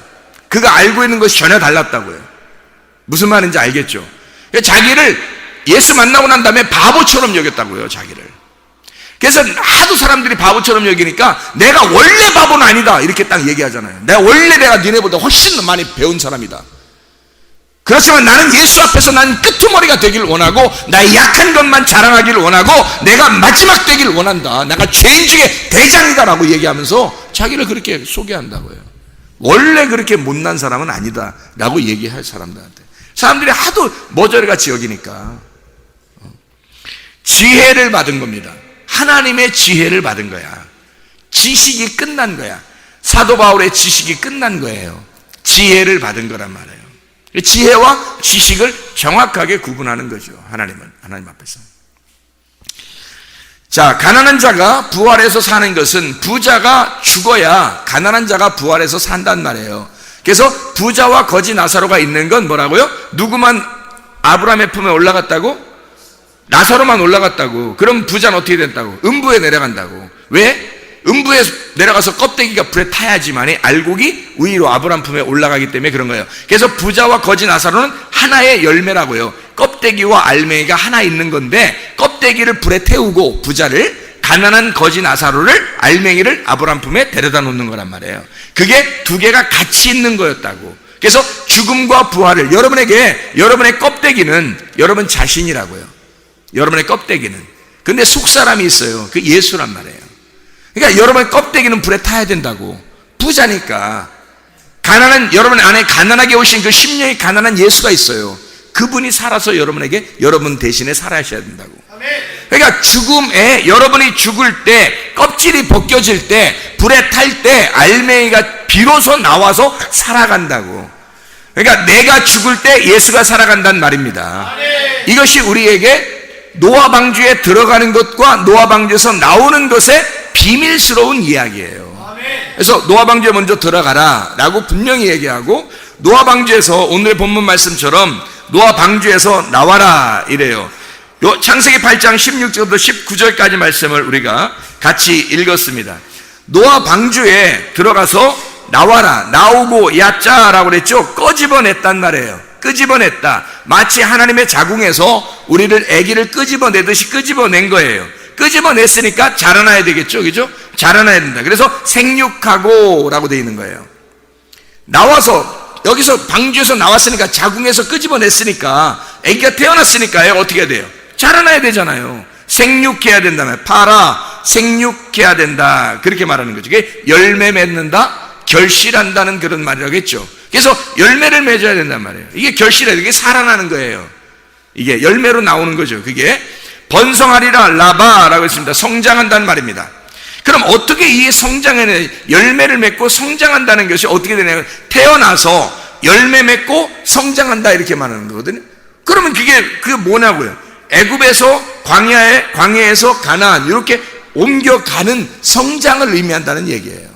그가 알고 있는 것이 전혀 달랐다고요. 무슨 말인지 알겠죠? 자기를 예수 만나고 난 다음에 바보처럼 여겼다고요, 자기를. 그래서 하도 사람들이 바보처럼 여기니까 내가 원래 바보는 아니다 이렇게 딱 얘기하잖아요. 내가 니네보다 훨씬 더 많이 배운 사람이다. 그렇지만 나는 예수 앞에서 난 끄트머리가 되길 원하고, 나의 약한 것만 자랑하기를 원하고, 내가 마지막 되길 원한다. 내가 죄인 중에 대장이다 라고 얘기하면서 자기를 그렇게 소개한다고요. 원래 그렇게 못난 사람은 아니다 라고 얘기할 사람들한테. 사람들이 하도 머저리같이 여기니까 지혜를 받은 겁니다. 하나님의 지혜를 받은 거야. 지식이 끝난 거야. 사도 바울의 지식이 끝난 거예요. 지혜를 받은 거란 말이에요. 지혜와 지식을 정확하게 구분하는 거죠. 하나님 앞에서. 자, 가난한 자가 부활해서 사는 것은 부자가 죽어야 가난한 자가 부활해서 산단 말이에요. 그래서 부자와 거지 나사로가 있는 건 뭐라고요? 누구만 아브라함의 품에 올라갔다고? 나사로만 올라갔다고. 그럼 부자는 어떻게 된다고? 음부에 내려간다고. 왜? 음부에 내려가서 껍데기가 불에 타야지만이 알곡이 위로 아브라함 품에 올라가기 때문에 그런 거예요. 그래서 부자와 거지 나사로는 하나의 열매라고요. 껍데기와 알맹이가 하나 있는 건데, 껍데기를 불에 태우고 부자를, 가난한 거지 나사로를, 알맹이를 아브라함 품에 데려다 놓는 거란 말이에요. 그게 두 개가 같이 있는 거였다고. 그래서 죽음과 부활을 여러분에게, 여러분의 껍데기는 여러분 자신이라고요. 여러분의 껍데기는. 근데 속사람이 있어요. 그 예수란 말이에요. 그러니까 여러분의 껍데기는 불에 타야 된다고. 부자니까. 가난한, 여러분 안에 가난하게 오신 그 심령이 가난한 예수가 있어요. 그분이 살아서 여러분에게, 여러분 대신에 살아셔야 된다고. 그러니까 죽음에, 여러분이 죽을 때, 껍질이 벗겨질 때, 불에 탈 때 알맹이가 비로소 나와서 살아간다고. 그러니까 내가 죽을 때 예수가 살아간다는 말입니다. 이것이 우리에게 노아 방주에 들어가는 것과 노아 방주에서 나오는 것의 비밀스러운 이야기예요. 그래서 노아 방주에 먼저 들어가라 라고 분명히 얘기하고, 노아 방주에서 오늘 본문 말씀처럼 노아 방주에서 나와라 이래요. 요 창세기 8장 16절부터 19절까지 말씀을 우리가 같이 읽었습니다. 노아 방주에 들어가서 나와라, 나오고 야자라고 그랬죠. 끄집어냈단 말이에요. 끄집어냈다. 마치 하나님의 자궁에서 우리를 아기를 끄집어내듯이 끄집어낸 거예요. 끄집어냈으니까 자라나야 되겠죠, 그죠? 자라나야 된다. 그래서 생육하고 라고 되어 있는 거예요. 나와서, 여기서 방주에서 나왔으니까, 자궁에서 끄집어냈으니까, 아기가 태어났으니까요, 어떻게 해야 돼요? 자라나야 되잖아요. 생육해야 된다면, 팔아, 생육해야 된다. 그렇게 말하는 거죠. 이게 열매 맺는다, 결실한다는 그런 말이라겠죠. 그래서 열매를 맺어야 된단 말이에요. 이게 결실이에요. 이게 살아나는 거예요. 이게 열매로 나오는 거죠. 그게 번성하리라 라바라고 했습니다. 성장한다는 말입니다. 그럼 어떻게 이 성장에는 열매를 맺고 성장한다는 것이 어떻게 되냐면, 태어나서 열매 맺고 성장한다 이렇게 말하는 거거든요. 그러면 그게 뭐냐고요? 애굽에서 광야에서 가나안 이렇게 옮겨가는 성장을 의미한다는 얘기예요.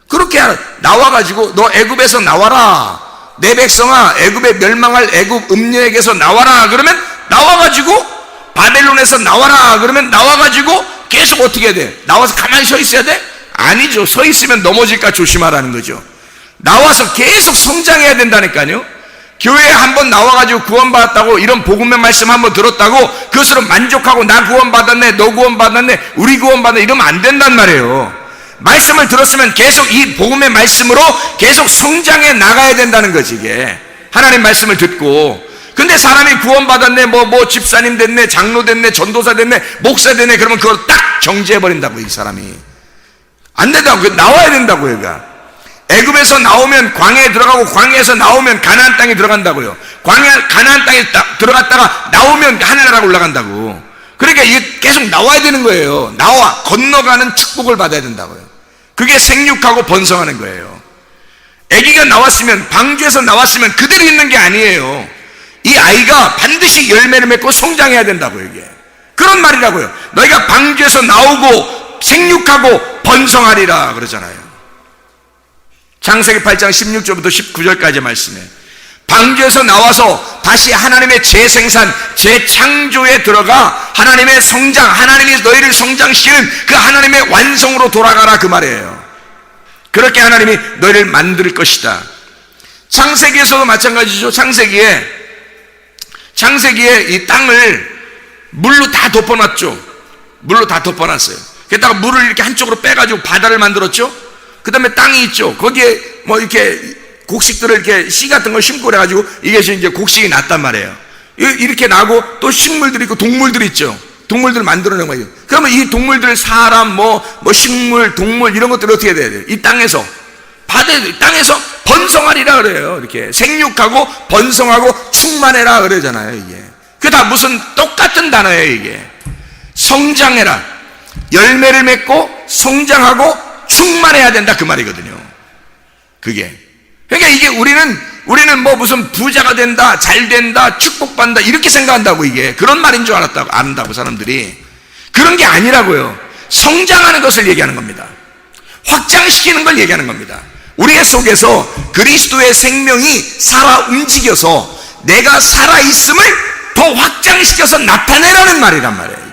그렇게 나와가지고 너 애굽에서 나와라, 내 백성아 애굽에 멸망할 애굽 음녀에게서 나와라 그러면 나와가지고, 바벨론에서 나와라 그러면 나와가지고 계속 어떻게 해야 돼? 나와서 가만히 서 있어야 돼? 아니죠. 서 있으면 넘어질까 조심하라는 거죠. 나와서 계속 성장해야 된다니까요. 교회에 한번 나와가지고 구원받았다고, 이런 복음의 말씀 한번 들었다고 그것으로 만족하고 나 구원받았네, 너 구원받았네, 우리 구원받았네 이러면 안 된단 말이에요. 말씀을 들었으면 계속 이 복음의 말씀으로 계속 성장해 나가야 된다는 거지. 이게 하나님 말씀을 듣고. 근데 사람이 구원받았네, 뭐 집사님 됐네, 장로 됐네, 전도사 됐네, 목사 됐네, 그러면 그걸 딱 정지해버린다고. 이 사람이 안 된다고. 나와야 된다고. 얘가 애굽에서 나오면 광야에 들어가고, 광야에서 나오면 가나안 땅에 들어간다고요. 가나안 땅에 들어갔다가 나오면 하늘나라가 올라간다고. 그러니까 이게 계속 나와야 되는 거예요. 나와 건너가는 축복을 받아야 된다고요. 그게 생육하고 번성하는 거예요. 아기가 나왔으면, 방주에서 나왔으면 그대로 있는 게 아니에요. 이 아이가 반드시 열매를 맺고 성장해야 된다고요. 이게 그런 말이라고요. 너희가 방주에서 나오고 생육하고 번성하리라 그러잖아요. 창세기 8장 16절부터 19절까지 말씀에, 방주에서 나와서 다시 하나님의 재생산, 재창조에 들어가 하나님의 성장, 하나님이 너희를 성장시키는 그 하나님의 완성으로 돌아가라 그 말이에요. 그렇게 하나님이 너희를 만들 것이다. 창세기에서도 마찬가지죠. 창세기에 이 땅을 물로 다 덮어놨죠. 물로 다 덮어놨어요. 게다가 물을 이렇게 한쪽으로 빼가지고 바다를 만들었죠. 그 다음에 땅이 있죠. 거기에 뭐 이렇게 곡식들을 이렇게 씨 같은 걸 심고 그래가지고 이게 이제 곡식이 났단 말이에요. 이렇게 나고 또 식물들이 있고 동물들이 있죠. 동물들을 만들어낸 거예요. 그러면 이 동물들, 사람, 뭐 식물, 동물 이런 것들을 어떻게 해야 돼요? 이 땅에서, 땅에서 번성하리라 그래요. 이렇게 생육하고 번성하고 충만해라 그러잖아요. 이게 그게 다 무슨 똑같은 단어예요. 이게 성장해라, 열매를 맺고 성장하고 충만해야 된다 그 말이거든요. 그게 그러니까 이게 우리는 뭐 무슨 부자가 된다, 잘 된다, 축복받는다 이렇게 생각한다고. 이게 그런 말인 줄 안다고 사람들이. 그런 게 아니라고요. 성장하는 것을 얘기하는 겁니다. 확장시키는 걸 얘기하는 겁니다. 우리 속에서 그리스도의 생명이 살아 움직여서 내가 살아있음을 더 확장시켜서 나타내라는 말이란 말이에요.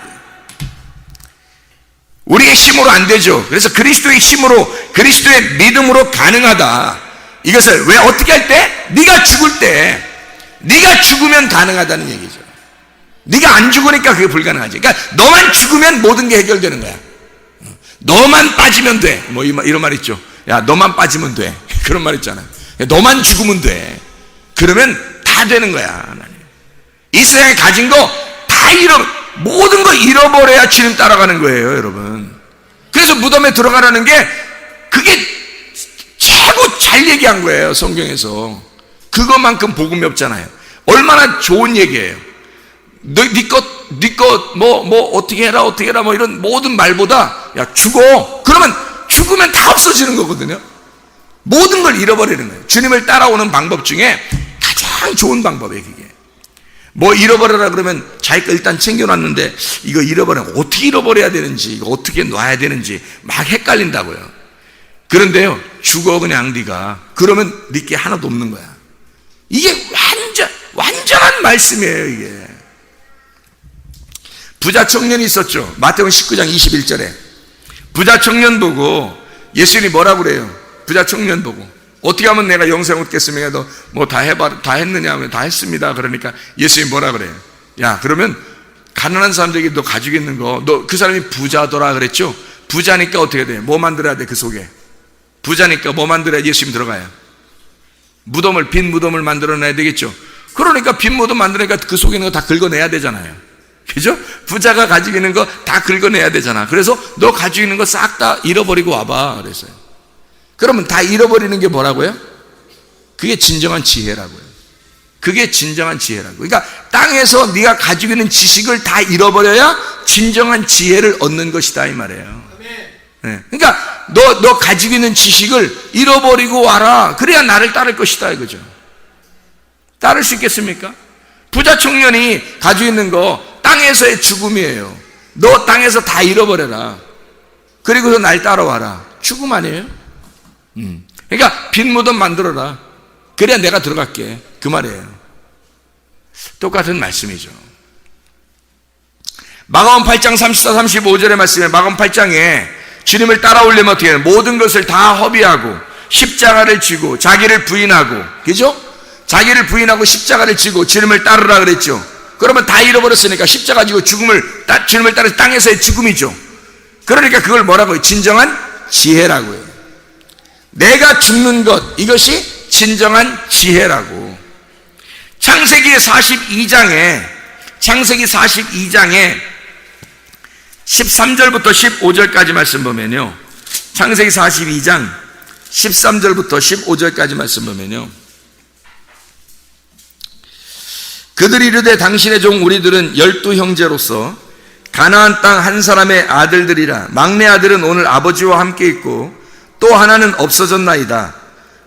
우리의 힘으로 안 되죠. 그래서 그리스도의 힘으로, 그리스도의 믿음으로 가능하다. 이것을 왜 어떻게 할 때? 네가 죽을 때, 네가 죽으면 가능하다는 얘기죠. 네가 안 죽으니까 그게 불가능하지. 그러니까 너만 죽으면 모든 게 해결되는 거야. 너만 빠지면 돼. 뭐 이런 말 있죠. 야, 너만 빠지면 돼. 그런 말 있잖아. 너만 죽으면 돼. 그러면 다 되는 거야. 하나님. 이 세상에 가진 거 다 모든 거 잃어버려야 주님 따라가는 거예요, 여러분. 그래서 무덤에 들어가라는 게 그게 최고 잘 얘기한 거예요, 성경에서. 그것만큼 복음이 없잖아요. 얼마나 좋은 얘기예요. 네 것 어떻게 해라 뭐 이런 모든 말보다 야 죽어. 그러면 죽으면 다 없어지는 거거든요. 모든 걸 잃어버리는 거예요. 주님을 따라오는 방법 중에 가장 좋은 방법이에요, 그게. 뭐 잃어버려라 그러면 자기 거 일단 챙겨놨는데 이거 잃어버리면 어떻게 잃어버려야 되는지, 이거 어떻게 놔야 되는지 막 헷갈린다고요. 그런데요, 죽어 그냥 네가. 그러면 네게 하나도 없는 거야. 이게 완전한 말씀이에요, 이게. 부자 청년이 있었죠. 마태복음 19장 21절에 부자 청년 보고 예수님이 뭐라고 그래요? 부자 청년 보고 어떻게 하면 내가 영생 얻겠습니까? 너 뭐 다 했느냐 하면 다 했습니다. 그러니까 예수님이 뭐라 그래요? 야, 그러면 가난한 사람들에게 너 가지고 있는 거, 너 그 사람이 부자더라 그랬죠? 부자니까 어떻게 돼? 뭐 만들어야 돼? 그 속에 부자니까 뭐 만들어야 예수님 들어가요? 빈 무덤을 만들어내야 되겠죠? 그러니까 빈 무덤 만드니까 그 속에 있는 거 다 긁어내야 되잖아요. 그죠? 부자가 가지고 있는 거 다 긁어내야 되잖아. 그래서 너 가지고 있는 거 싹 다 잃어버리고 와봐 그랬어요. 그러면 다 잃어버리는 게 뭐라고요? 그게 진정한 지혜라고요. 그게 진정한 지혜라고. 그러니까 땅에서 네가 가지고 있는 지식을 다 잃어버려야 진정한 지혜를 얻는 것이다 이 말이에요. 네. 그러니까 너 가지고 있는 지식을 잃어버리고 와라. 그래야 나를 따를 것이다 이거죠. 따를 수 있겠습니까? 부자 청년이 가지고 있는 거 땅에서의 죽음이에요. 너 땅에서 다 잃어버려라. 그리고서 날 따라와라. 죽음 아니에요? 그러니까 빈 무덤 만들어라. 그래야 내가 들어갈게. 그 말이에요. 똑같은 말씀이죠. 마가복음 8장 34, 35절의 말씀에 마가복음 8장에 주님을 따라오려면 어떻게 해요? 모든 것을 다 허비하고 십자가를 지고 자기를 부인하고, 그죠? 자기를 부인하고 십자가를 지고 주님을 따르라 그랬죠. 그러면 다 잃어버렸으니까 십자가 지고 주님을 따르는 땅에서의 죽음이죠. 그러니까 그걸 뭐라고 해요? 진정한 지혜라고요. 내가 죽는 것, 이것이 진정한 지혜라고. 창세기 42장에 13절부터 15절까지 말씀 보면요, 창세기 42장 13절부터 15절까지 말씀 보면요, 그들이 이르되 당신의 종 우리들은 12형제로서 가나안 땅 한 사람의 아들들이라. 막내 아들은 오늘 아버지와 함께 있고 또 하나는 없어졌나이다.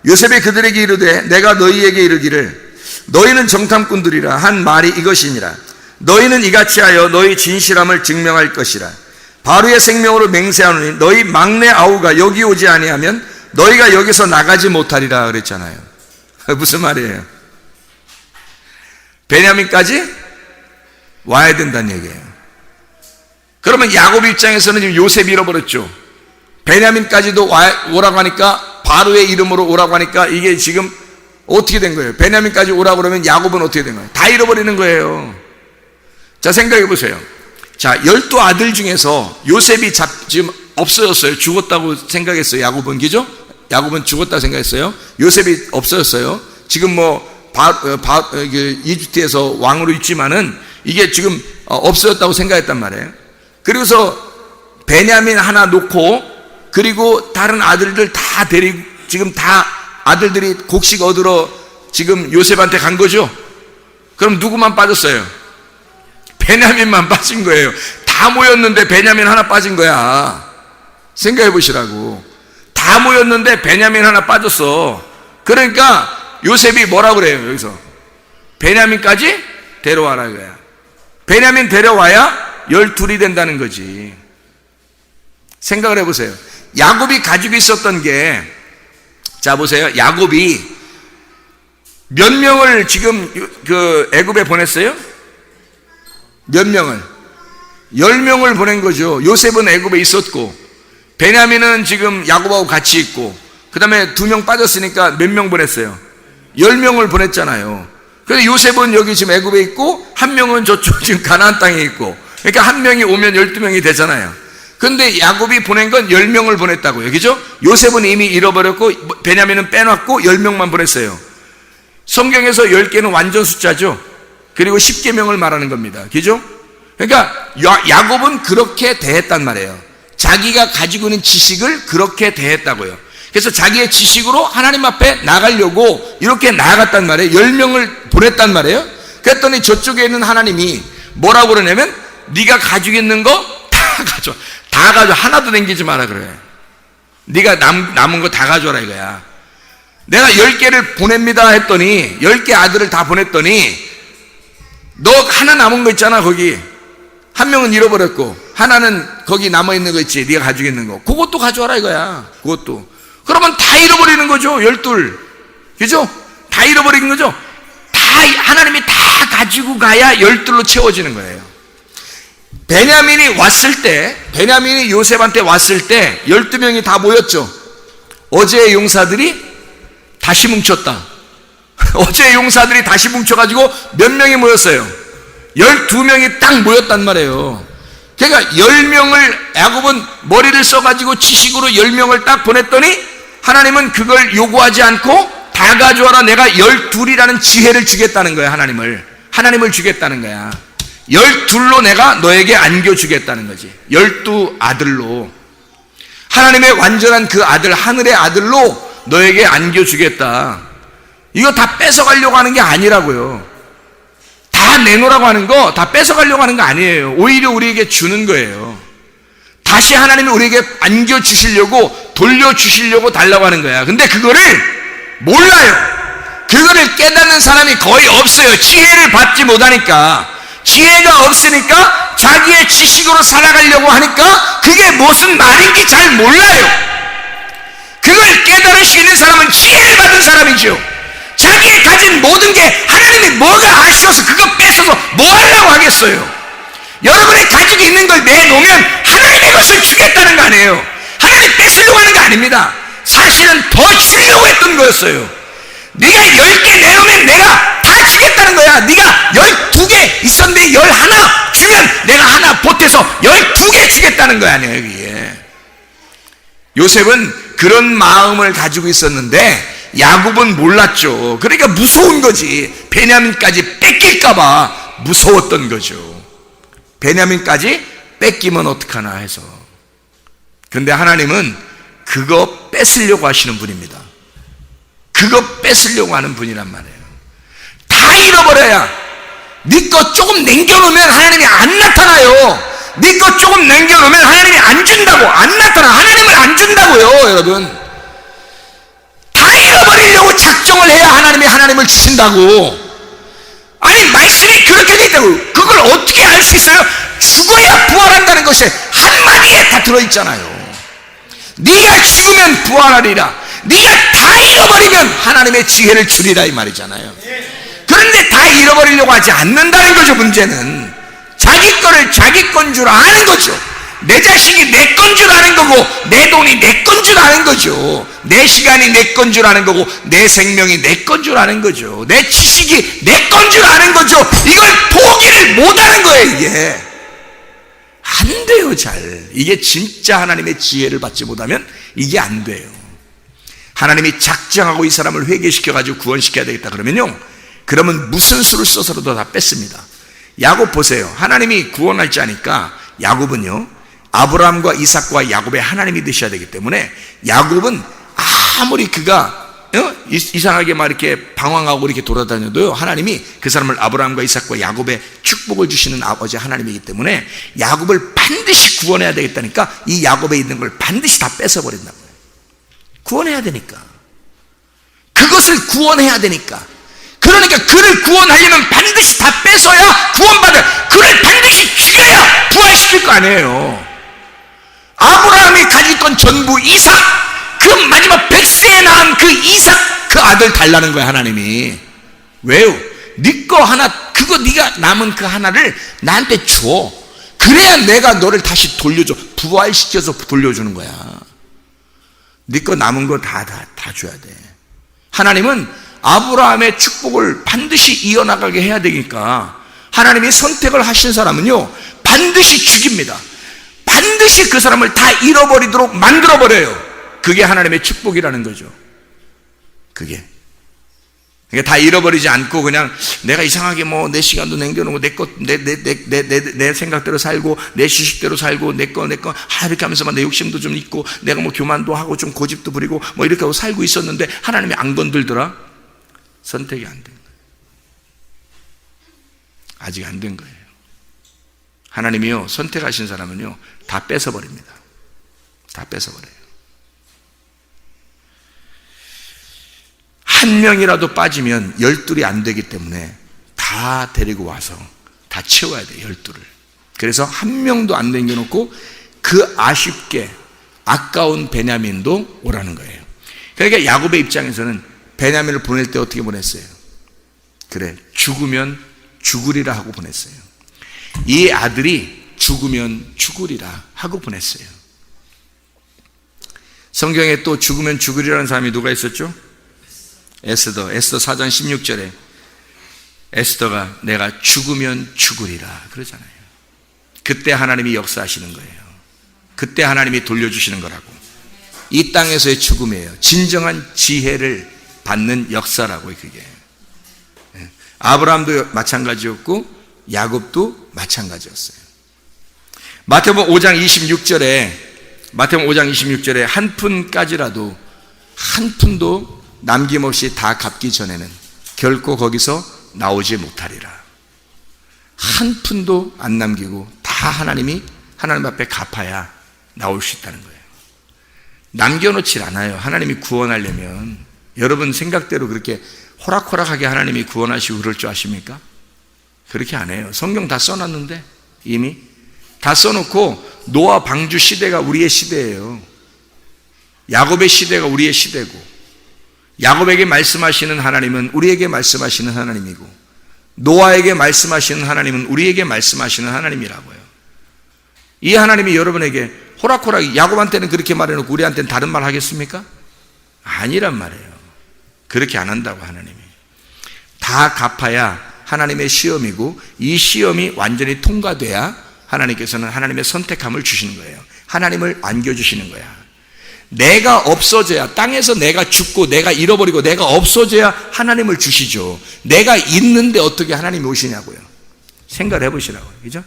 요셉이 그들에게 이르되 내가 너희에게 이르기를 너희는 정탐꾼들이라 한 말이 이것이니라. 너희는 이같이 하여 너희 진실함을 증명할 것이라. 바로의 생명으로 맹세하노니 너희 막내 아우가 여기 오지 아니하면 너희가 여기서 나가지 못하리라 그랬잖아요. 무슨 말이에요? 베냐민까지 와야 된다는 얘기예요. 그러면 야곱 입장에서는 지금 요셉이 잃어버렸죠. 베냐민까지도 오라고 하니까, 바로의 이름으로 오라고 하니까 이게 지금 어떻게 된 거예요? 베냐민까지 오라고 그러면 야곱은 어떻게 된 거예요? 다 잃어버리는 거예요. 자, 생각해 보세요. 자, 12아들 중에서 요셉이 지금 없어졌어요. 죽었다고 생각했어요. 야곱은, 그죠? 야곱은 죽었다고 생각했어요. 요셉이 없어졌어요. 지금 이집트에서 왕으로 있지만은 이게 지금 없어졌다고 생각했단 말이에요. 그리고서 베냐민 하나 놓고, 그리고 다른 아들들 다 데리고, 지금 다 아들들이 곡식 얻으러 지금 요셉한테 간 거죠. 그럼 누구만 빠졌어요? 베냐민만 빠진 거예요. 다 모였는데 베냐민 하나 빠진 거야. 생각해 보시라고. 다 모였는데 베냐민 하나 빠졌어. 그러니까 요셉이 뭐라고 그래요? 여기서 베냐민까지 데려와라 이거야. 베냐민 데려와야 12이 된다는 거지. 생각을 해보세요. 야곱이 가지고 있었던 게, 자 보세요. 야곱이 몇 명을 지금 그 애굽에 보냈어요? 몇 명을? 10명을 보낸 거죠. 요셉은 애굽에 있었고, 베냐민은 지금 야곱하고 같이 있고, 그 다음에 2명 빠졌으니까 몇 명 보냈어요? 10명을 보냈잖아요. 그래서 요셉은 여기 지금 애굽에 있고, 1명은 저쪽 지금 가나안 땅에 있고, 그러니까 1명이 오면 12명이 되잖아요. 근데 야곱이 보낸 건 10명을 보냈다고요. 그죠? 요셉은 이미 잃어버렸고 베냐민은 빼놨고 10명만 보냈어요. 성경에서 10개는 완전 숫자죠. 그리고 10계명을 말하는 겁니다. 그죠? 그러니까 야곱은 그렇게 대했단 말이에요. 자기가 가지고 있는 지식을 그렇게 대했다고요. 그래서 자기의 지식으로 하나님 앞에 나가려고 이렇게 나아갔단 말이에요. 10명을 보냈단 말이에요. 그랬더니 저쪽에 있는 하나님이 뭐라고 그러냐면 네가 가지고 있는 거 다 가져. 다 가져. 하나도 남기지 마라 그래. 네가 남은 거 다 가져라 이거야. 내가 10개를 보냅니다 했더니 10개 아들을 다 보냈더니 너 하나 남은 거 있잖아. 거기 한 명은 잃어버렸고 하나는 거기 남아있는 거 있지. 네가 가지고 있는 거 그것도 가져와라 이거야. 그것도. 그러면 다 잃어버리는 거죠. 12. 그죠? 다 잃어버리는 거죠. 다 하나님이 다 가지고 가야 12로 채워지는 거예요. 베냐민이 왔을 때, 베냐민이 요셉한테 왔을 때 12명이 다 모였죠. 어제의 용사들이 다시 뭉쳤다. 어제의 용사들이 다시 뭉쳐가지고 몇 명이 모였어요? 12명이 딱 모였단 말이에요. 그러니까 10명을 야곱은 머리를 써가지고 지식으로 10명을 딱 보냈더니 하나님은 그걸 요구하지 않고 다 가져와라. 내가 12이라는 지혜를 주겠다는 거야. 하나님을 주겠다는 거야. 12로 내가 너에게 안겨주겠다는 거지. 12 아들로 하나님의 완전한 그 아들, 하늘의 아들로 너에게 안겨주겠다. 이거 다 뺏어가려고 하는 게 아니라고요. 다 내놓으라고 하는 거, 다 뺏어가려고 하는 거 아니에요. 오히려 우리에게 주는 거예요. 다시 하나님이 우리에게 안겨주시려고, 돌려주시려고 달라고 하는 거야. 근데 그거를 몰라요. 그거를 깨닫는 사람이 거의 없어요. 지혜를 받지 못하니까. 지혜가 없으니까 자기의 지식으로 살아가려고 하니까 그게 무슨 말인지 잘 몰라요. 그걸 깨달을 수 있는 사람은 지혜를 받은 사람이죠. 자기의 가진 모든 게 하나님이 뭐가 아쉬워서 그거 뺏어서 뭐 하려고 하겠어요. 여러분이 가지고 있는 걸 내놓으면 하나님의 것을 주겠다는 거 아니에요. 하나님 뺏으려고 하는 거 아닙니다. 사실은 더 주려고 했던 거였어요. 네가 10개 내놓으면 내가 다 주겠다는 거야. 네가 12개 있었는데 11 주면 내가 하나 보태서 12개 주겠다는 거 아니에요. 이게 요셉은 그런 마음을 가지고 있었는데 야곱은 몰랐죠. 그러니까 무서운 거지. 베냐민까지 뺏길까봐 무서웠던 거죠. 베냐민까지 뺏기면 어떡하나 해서. 그런데 하나님은 그거 뺏으려고 하시는 분입니다. 그거 뺏으려고 하는 분이란 말이에요. 다 잃어버려야. 네 거 조금 남겨놓으면 하나님이 안 나타나요. 네 거 조금 남겨놓으면 하나님이 안 준다고. 안 나타나. 하나님을 안 준다고요. 여러분, 다 잃어버리려고 작정을 해야 하나님을 주신다고. 아니, 말씀이 그렇게 돼 있다고. 그걸 어떻게 알 수 있어요? 죽어야 부활한다는 것이 한마디에 다 들어있잖아요. 네가 죽으면 부활하리라. 네가 다 잃어버리면 하나님의 지혜를 주리라, 이 말이잖아요. 그런데 다 잃어버리려고 하지 않는다는 거죠. 문제는 자기 거를 자기 건 줄 아는 거죠. 내 자식이 내 건 줄 아는 거고, 내 돈이 내 건 줄 아는 거죠. 내 시간이 내 건 줄 아는 거고, 내 생명이 내 건 줄 아는 거죠. 내 지식이 내 건 줄 아는 거죠. 이걸 포기를 못하는 거예요. 이게 안 돼요. 잘. 이게 진짜 하나님의 지혜를 받지 못하면 이게 안 돼요. 하나님이 작정하고 이 사람을 회개시켜가지고 구원시켜야 되겠다 그러면요, 그러면 무슨 수를 써서라도 다 뺐습니다. 야곱 보세요. 하나님이 구원할 자니까 야곱은요, 아브라함과 이삭과 야곱의 하나님이 되셔야 되기 때문에 야곱은 아무리 그가 이상하게 막 이렇게 방황하고 이렇게 돌아다녀도요, 하나님이 그 사람을 아브라함과 이삭과 야곱의 축복을 주시는 아버지 하나님이기 때문에 야곱을 반드시 구원해야 되겠다니까 이 야곱에 있는 걸 반드시 다 뺏어버린다고요. 구원해야 되니까. 그것을 구원해야 되니까. 그러니까 그를 구원하려면 반드시 다 뺏어야 구원받을. 그를 반드시 죽여야 부활시킬 거 아니에요. 아브라함이 가질 건 전부 이삭, 그 마지막 백세에 낳은 그 이삭, 그 아들 달라는 거야 하나님이. 왜요? 네 거 하나, 그거 네가 남은 그 하나를 나한테 줘. 그래야 내가 너를 다시 돌려줘. 부활시켜서 돌려주는 거야. 네 거 남은 거 다 줘야 돼. 하나님은 아브라함의 축복을 반드시 이어나가게 해야 되니까 하나님이 선택을 하신 사람은요, 반드시 죽입니다. 반드시 그 사람을 다 잃어버리도록 만들어버려요. 그게 하나님의 축복이라는 거죠. 그게. 그러니까 다 잃어버리지 않고 그냥 내가 이상하게 뭐 내 시간도 남겨놓고 내 생각대로 살고 내 지식대로 살고 내 거 이렇게 하면서 막 내 욕심도 좀 있고 내가 뭐 교만도 하고 좀 고집도 부리고 뭐 이렇게 하고 살고 있었는데 하나님이 안 건들더라. 선택이 안 된 거예요. 아직 안 된 거예요. 하나님이요, 선택하신 사람은요 다 뺏어버립니다. 다 뺏어버려요. 한 명이라도 빠지면 12이 안 되기 때문에 다 데리고 와서 다 채워야 돼요. 12를. 그래서 한 명도 안 남겨놓고 그 아쉽게 아까운 베냐민도 오라는 거예요. 그러니까 야곱의 입장에서는 베냐민을 보낼 때 어떻게 보냈어요? 그래, 죽으면 죽으리라 하고 보냈어요. 이 아들이 죽으면 죽으리라 하고 보냈어요. 성경에 또 죽으면 죽으리라는 사람이 누가 있었죠? 에스더 4장 16절에 에스더가 내가 죽으면 죽으리라 그러잖아요. 그때 하나님이 역사하시는 거예요. 그때 하나님이 돌려주시는 거라고. 이 땅에서의 죽음이에요. 진정한 지혜를 받는 역사라고. 그게 아브라함도 마찬가지였고 야곱도 마찬가지였어요. 마태복음 5장 26절에 한 푼까지라도 한 푼도 남김없이 다 갚기 전에는 결코 거기서 나오지 못하리라. 한 푼도 안 남기고 다 하나님 앞에 갚아야 나올 수 있다는 거예요. 남겨놓질 않아요. 하나님이 구원하려면. 여러분 생각대로 그렇게 호락호락하게 하나님이 구원하시고 그럴 줄 아십니까? 그렇게 안 해요. 성경 다 써놨는데 이미 다 써놓고 노아 방주 시대가 우리의 시대예요. 야곱의 시대가 우리의 시대고 야곱에게 말씀하시는 하나님은 우리에게 말씀하시는 하나님이고 노아에게 말씀하시는 하나님은 우리에게 말씀하시는 하나님이라고요. 이 하나님이 여러분에게 호락호락 야곱한테는 그렇게 말해놓고 우리한테는 다른 말 하겠습니까? 아니란 말이에요. 그렇게 안 한다고. 하나님이 다 갚아야 하나님의 시험이고 이 시험이 완전히 통과돼야 하나님께서는 하나님의 선택함을 주시는 거예요. 하나님을 안겨주시는 거야. 내가 없어져야, 땅에서 내가 죽고 내가 잃어버리고 내가 없어져야 하나님을 주시죠. 내가 있는데 어떻게 하나님이 오시냐고요. 생각을 해보시라고요. 그죠?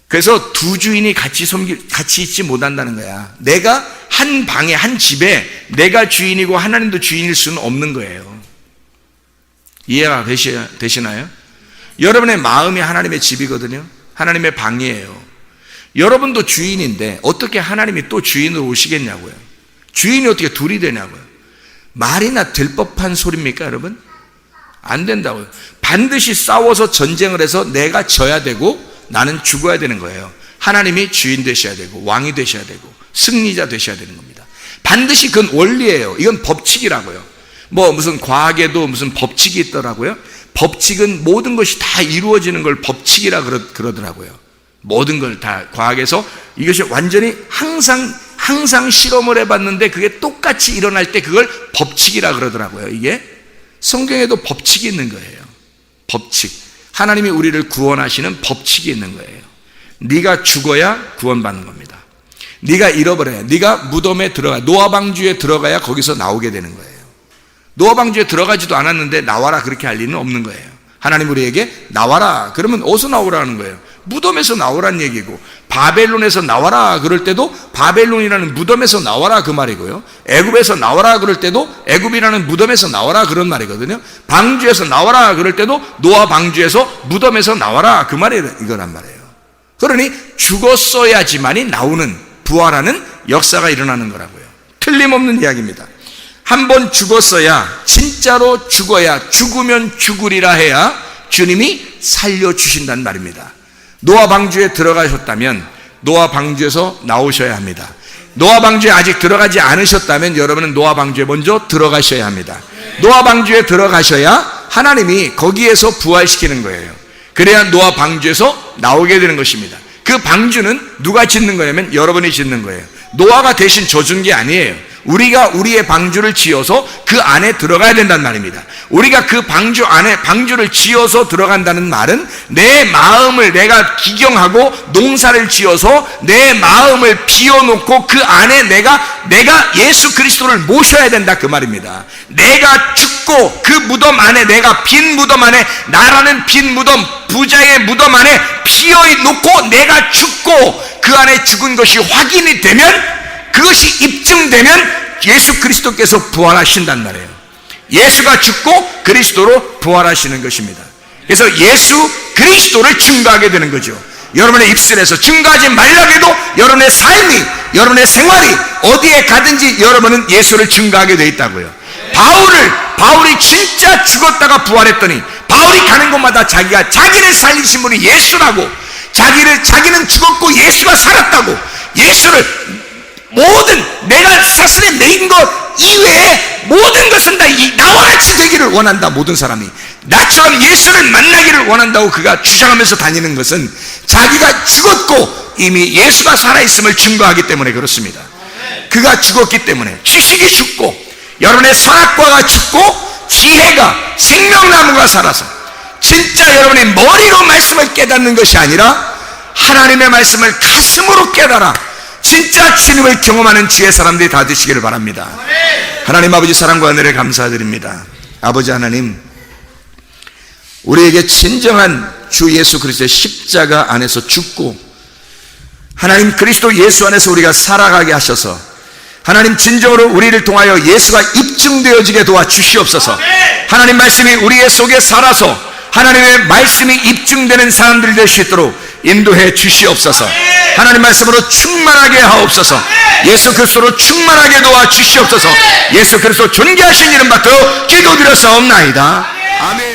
그래서 두 주인이 같이 있지 못한다는 거야. 내가 한 방에 한 집에 내가 주인이고 하나님도 주인일 수는 없는 거예요. 이해가 되시나요? 여러분의 마음이 하나님의 집이거든요. 하나님의 방이에요. 여러분도 주인인데 어떻게 하나님이 또 주인으로 오시겠냐고요. 주인이 어떻게 둘이 되냐고요. 말이나 될 법한 소리입니까 여러분? 안 된다고요. 반드시 싸워서 전쟁을 해서 내가 져야 되고 나는 죽어야 되는 거예요. 하나님이 주인 되셔야 되고 왕이 되셔야 되고 승리자 되셔야 되는 겁니다. 반드시 그건 원리예요. 이건 법칙이라고요. 뭐 무슨 과학에도 무슨 법칙이 있더라고요. 법칙은 모든 것이 다 이루어지는 걸 법칙이라 그러더라고요. 모든 걸 다 과학에서 이것이 완전히 항상 실험을 해봤는데 그게 똑같이 일어날 때 그걸 법칙이라 그러더라고요. 이게 성경에도 법칙이 있는 거예요. 법칙. 하나님이 우리를 구원하시는 법칙이 있는 거예요. 네가 죽어야 구원받는 겁니다. 네가 잃어버려야, 네가 무덤에 들어가, 노아 방주에 들어가야 거기서 나오게 되는 거예요. 노아 방주에 들어가지도 않았는데 나와라 그렇게 할 리는 없는 거예요. 하나님 우리에게 나와라 그러면 어디서 나오라는 거예요? 무덤에서 나오란 얘기고, 바벨론에서 나와라 그럴 때도 바벨론이라는 무덤에서 나와라 그 말이고요. 애굽에서 나와라 그럴 때도 애굽이라는 무덤에서 나와라 그런 말이거든요. 방주에서 나와라 그럴 때도 노아 방주에서 무덤에서 나와라 그 말이 이거란 말이에요. 그러니 죽었어야지만이 나오는, 부활하는 역사가 일어나는 거라고요. 틀림없는 이야기입니다. 한번 죽었어야, 진짜로 죽어야, 죽으면 죽으리라 해야 주님이 살려주신다는 말입니다. 노아 방주에 들어가셨다면 노아 방주에서 나오셔야 합니다. 노아 방주에 아직 들어가지 않으셨다면 여러분은 노아 방주에 먼저 들어가셔야 합니다. 노아 방주에 들어가셔야 하나님이 거기에서 부활시키는 거예요. 그래야 노아 방주에서 나오게 되는 것입니다. 그 방주는 누가 짓는 거냐면 여러분이 짓는 거예요. 노아가 대신 져준 게 아니에요. 우리가 우리의 방주를 지어서 그 안에 들어가야 된다는 말입니다. 우리가 그 방주 안에 방주를 지어서 들어간다는 말은 내 마음을 내가 기경하고 농사를 지어서 내 마음을 비워놓고 그 안에 내가 예수 그리스도를 모셔야 된다 그 말입니다. 내가 죽고 그 무덤 안에 내가 빈 무덤 안에 나라는 빈 무덤 부자의 무덤 안에 비워놓고 내가 죽고 그 안에 죽은 것이 확인이 되면 그것이 입증되면 예수 그리스도께서 부활하신단 말이에요. 예수가 죽고 그리스도로 부활하시는 것입니다. 그래서 예수 그리스도를 증거하게 되는 거죠. 여러분의 입술에서 증거하지 말라고 해도 여러분의 삶이 여러분의 생활이 어디에 가든지 여러분은 예수를 증거하게 되어 있다고요. 바울이 진짜 죽었다가 부활했더니 바울이 가는 곳마다 자기를 살리신 분이 예수라고 자기는 죽었고 예수가 살았다고 예수를 모든 내가 사슬에 매인 것 이외에 모든 것은 다 나와 같이 되기를 원한다. 모든 사람이 나처럼 예수를 만나기를 원한다고 그가 주장하면서 다니는 것은 자기가 죽었고 이미 예수가 살아있음을 증거하기 때문에 그렇습니다. 그가 죽었기 때문에 지식이 죽고 여러분의 선악과가 죽고 지혜가 생명나무가 살아서 진짜 여러분의 머리로 말씀을 깨닫는 것이 아니라 하나님의 말씀을 가슴으로 깨달아 진짜 주님을 경험하는 주의 사람들이 다 되시기를 바랍니다. 하나님 아버지 사랑과 은혜를 감사드립니다. 아버지 하나님, 우리에게 진정한 주 예수 그리스도의 십자가 안에서 죽고 하나님 그리스도 예수 안에서 우리가 살아가게 하셔서 하나님 진정으로 우리를 통하여 예수가 입증되어지게 도와주시옵소서. 하나님 말씀이 우리의 속에 살아서 하나님의 말씀이 입증되는 사람들이 될 수 있도록 인도해 주시옵소서. 하나님 말씀으로 충만하게 하옵소서. 예수 그리스도로 충만하게 도와주시옵소서. 예수 그리스도 존귀하신 이름 받들어 기도드렸사옵나이다. 아멘.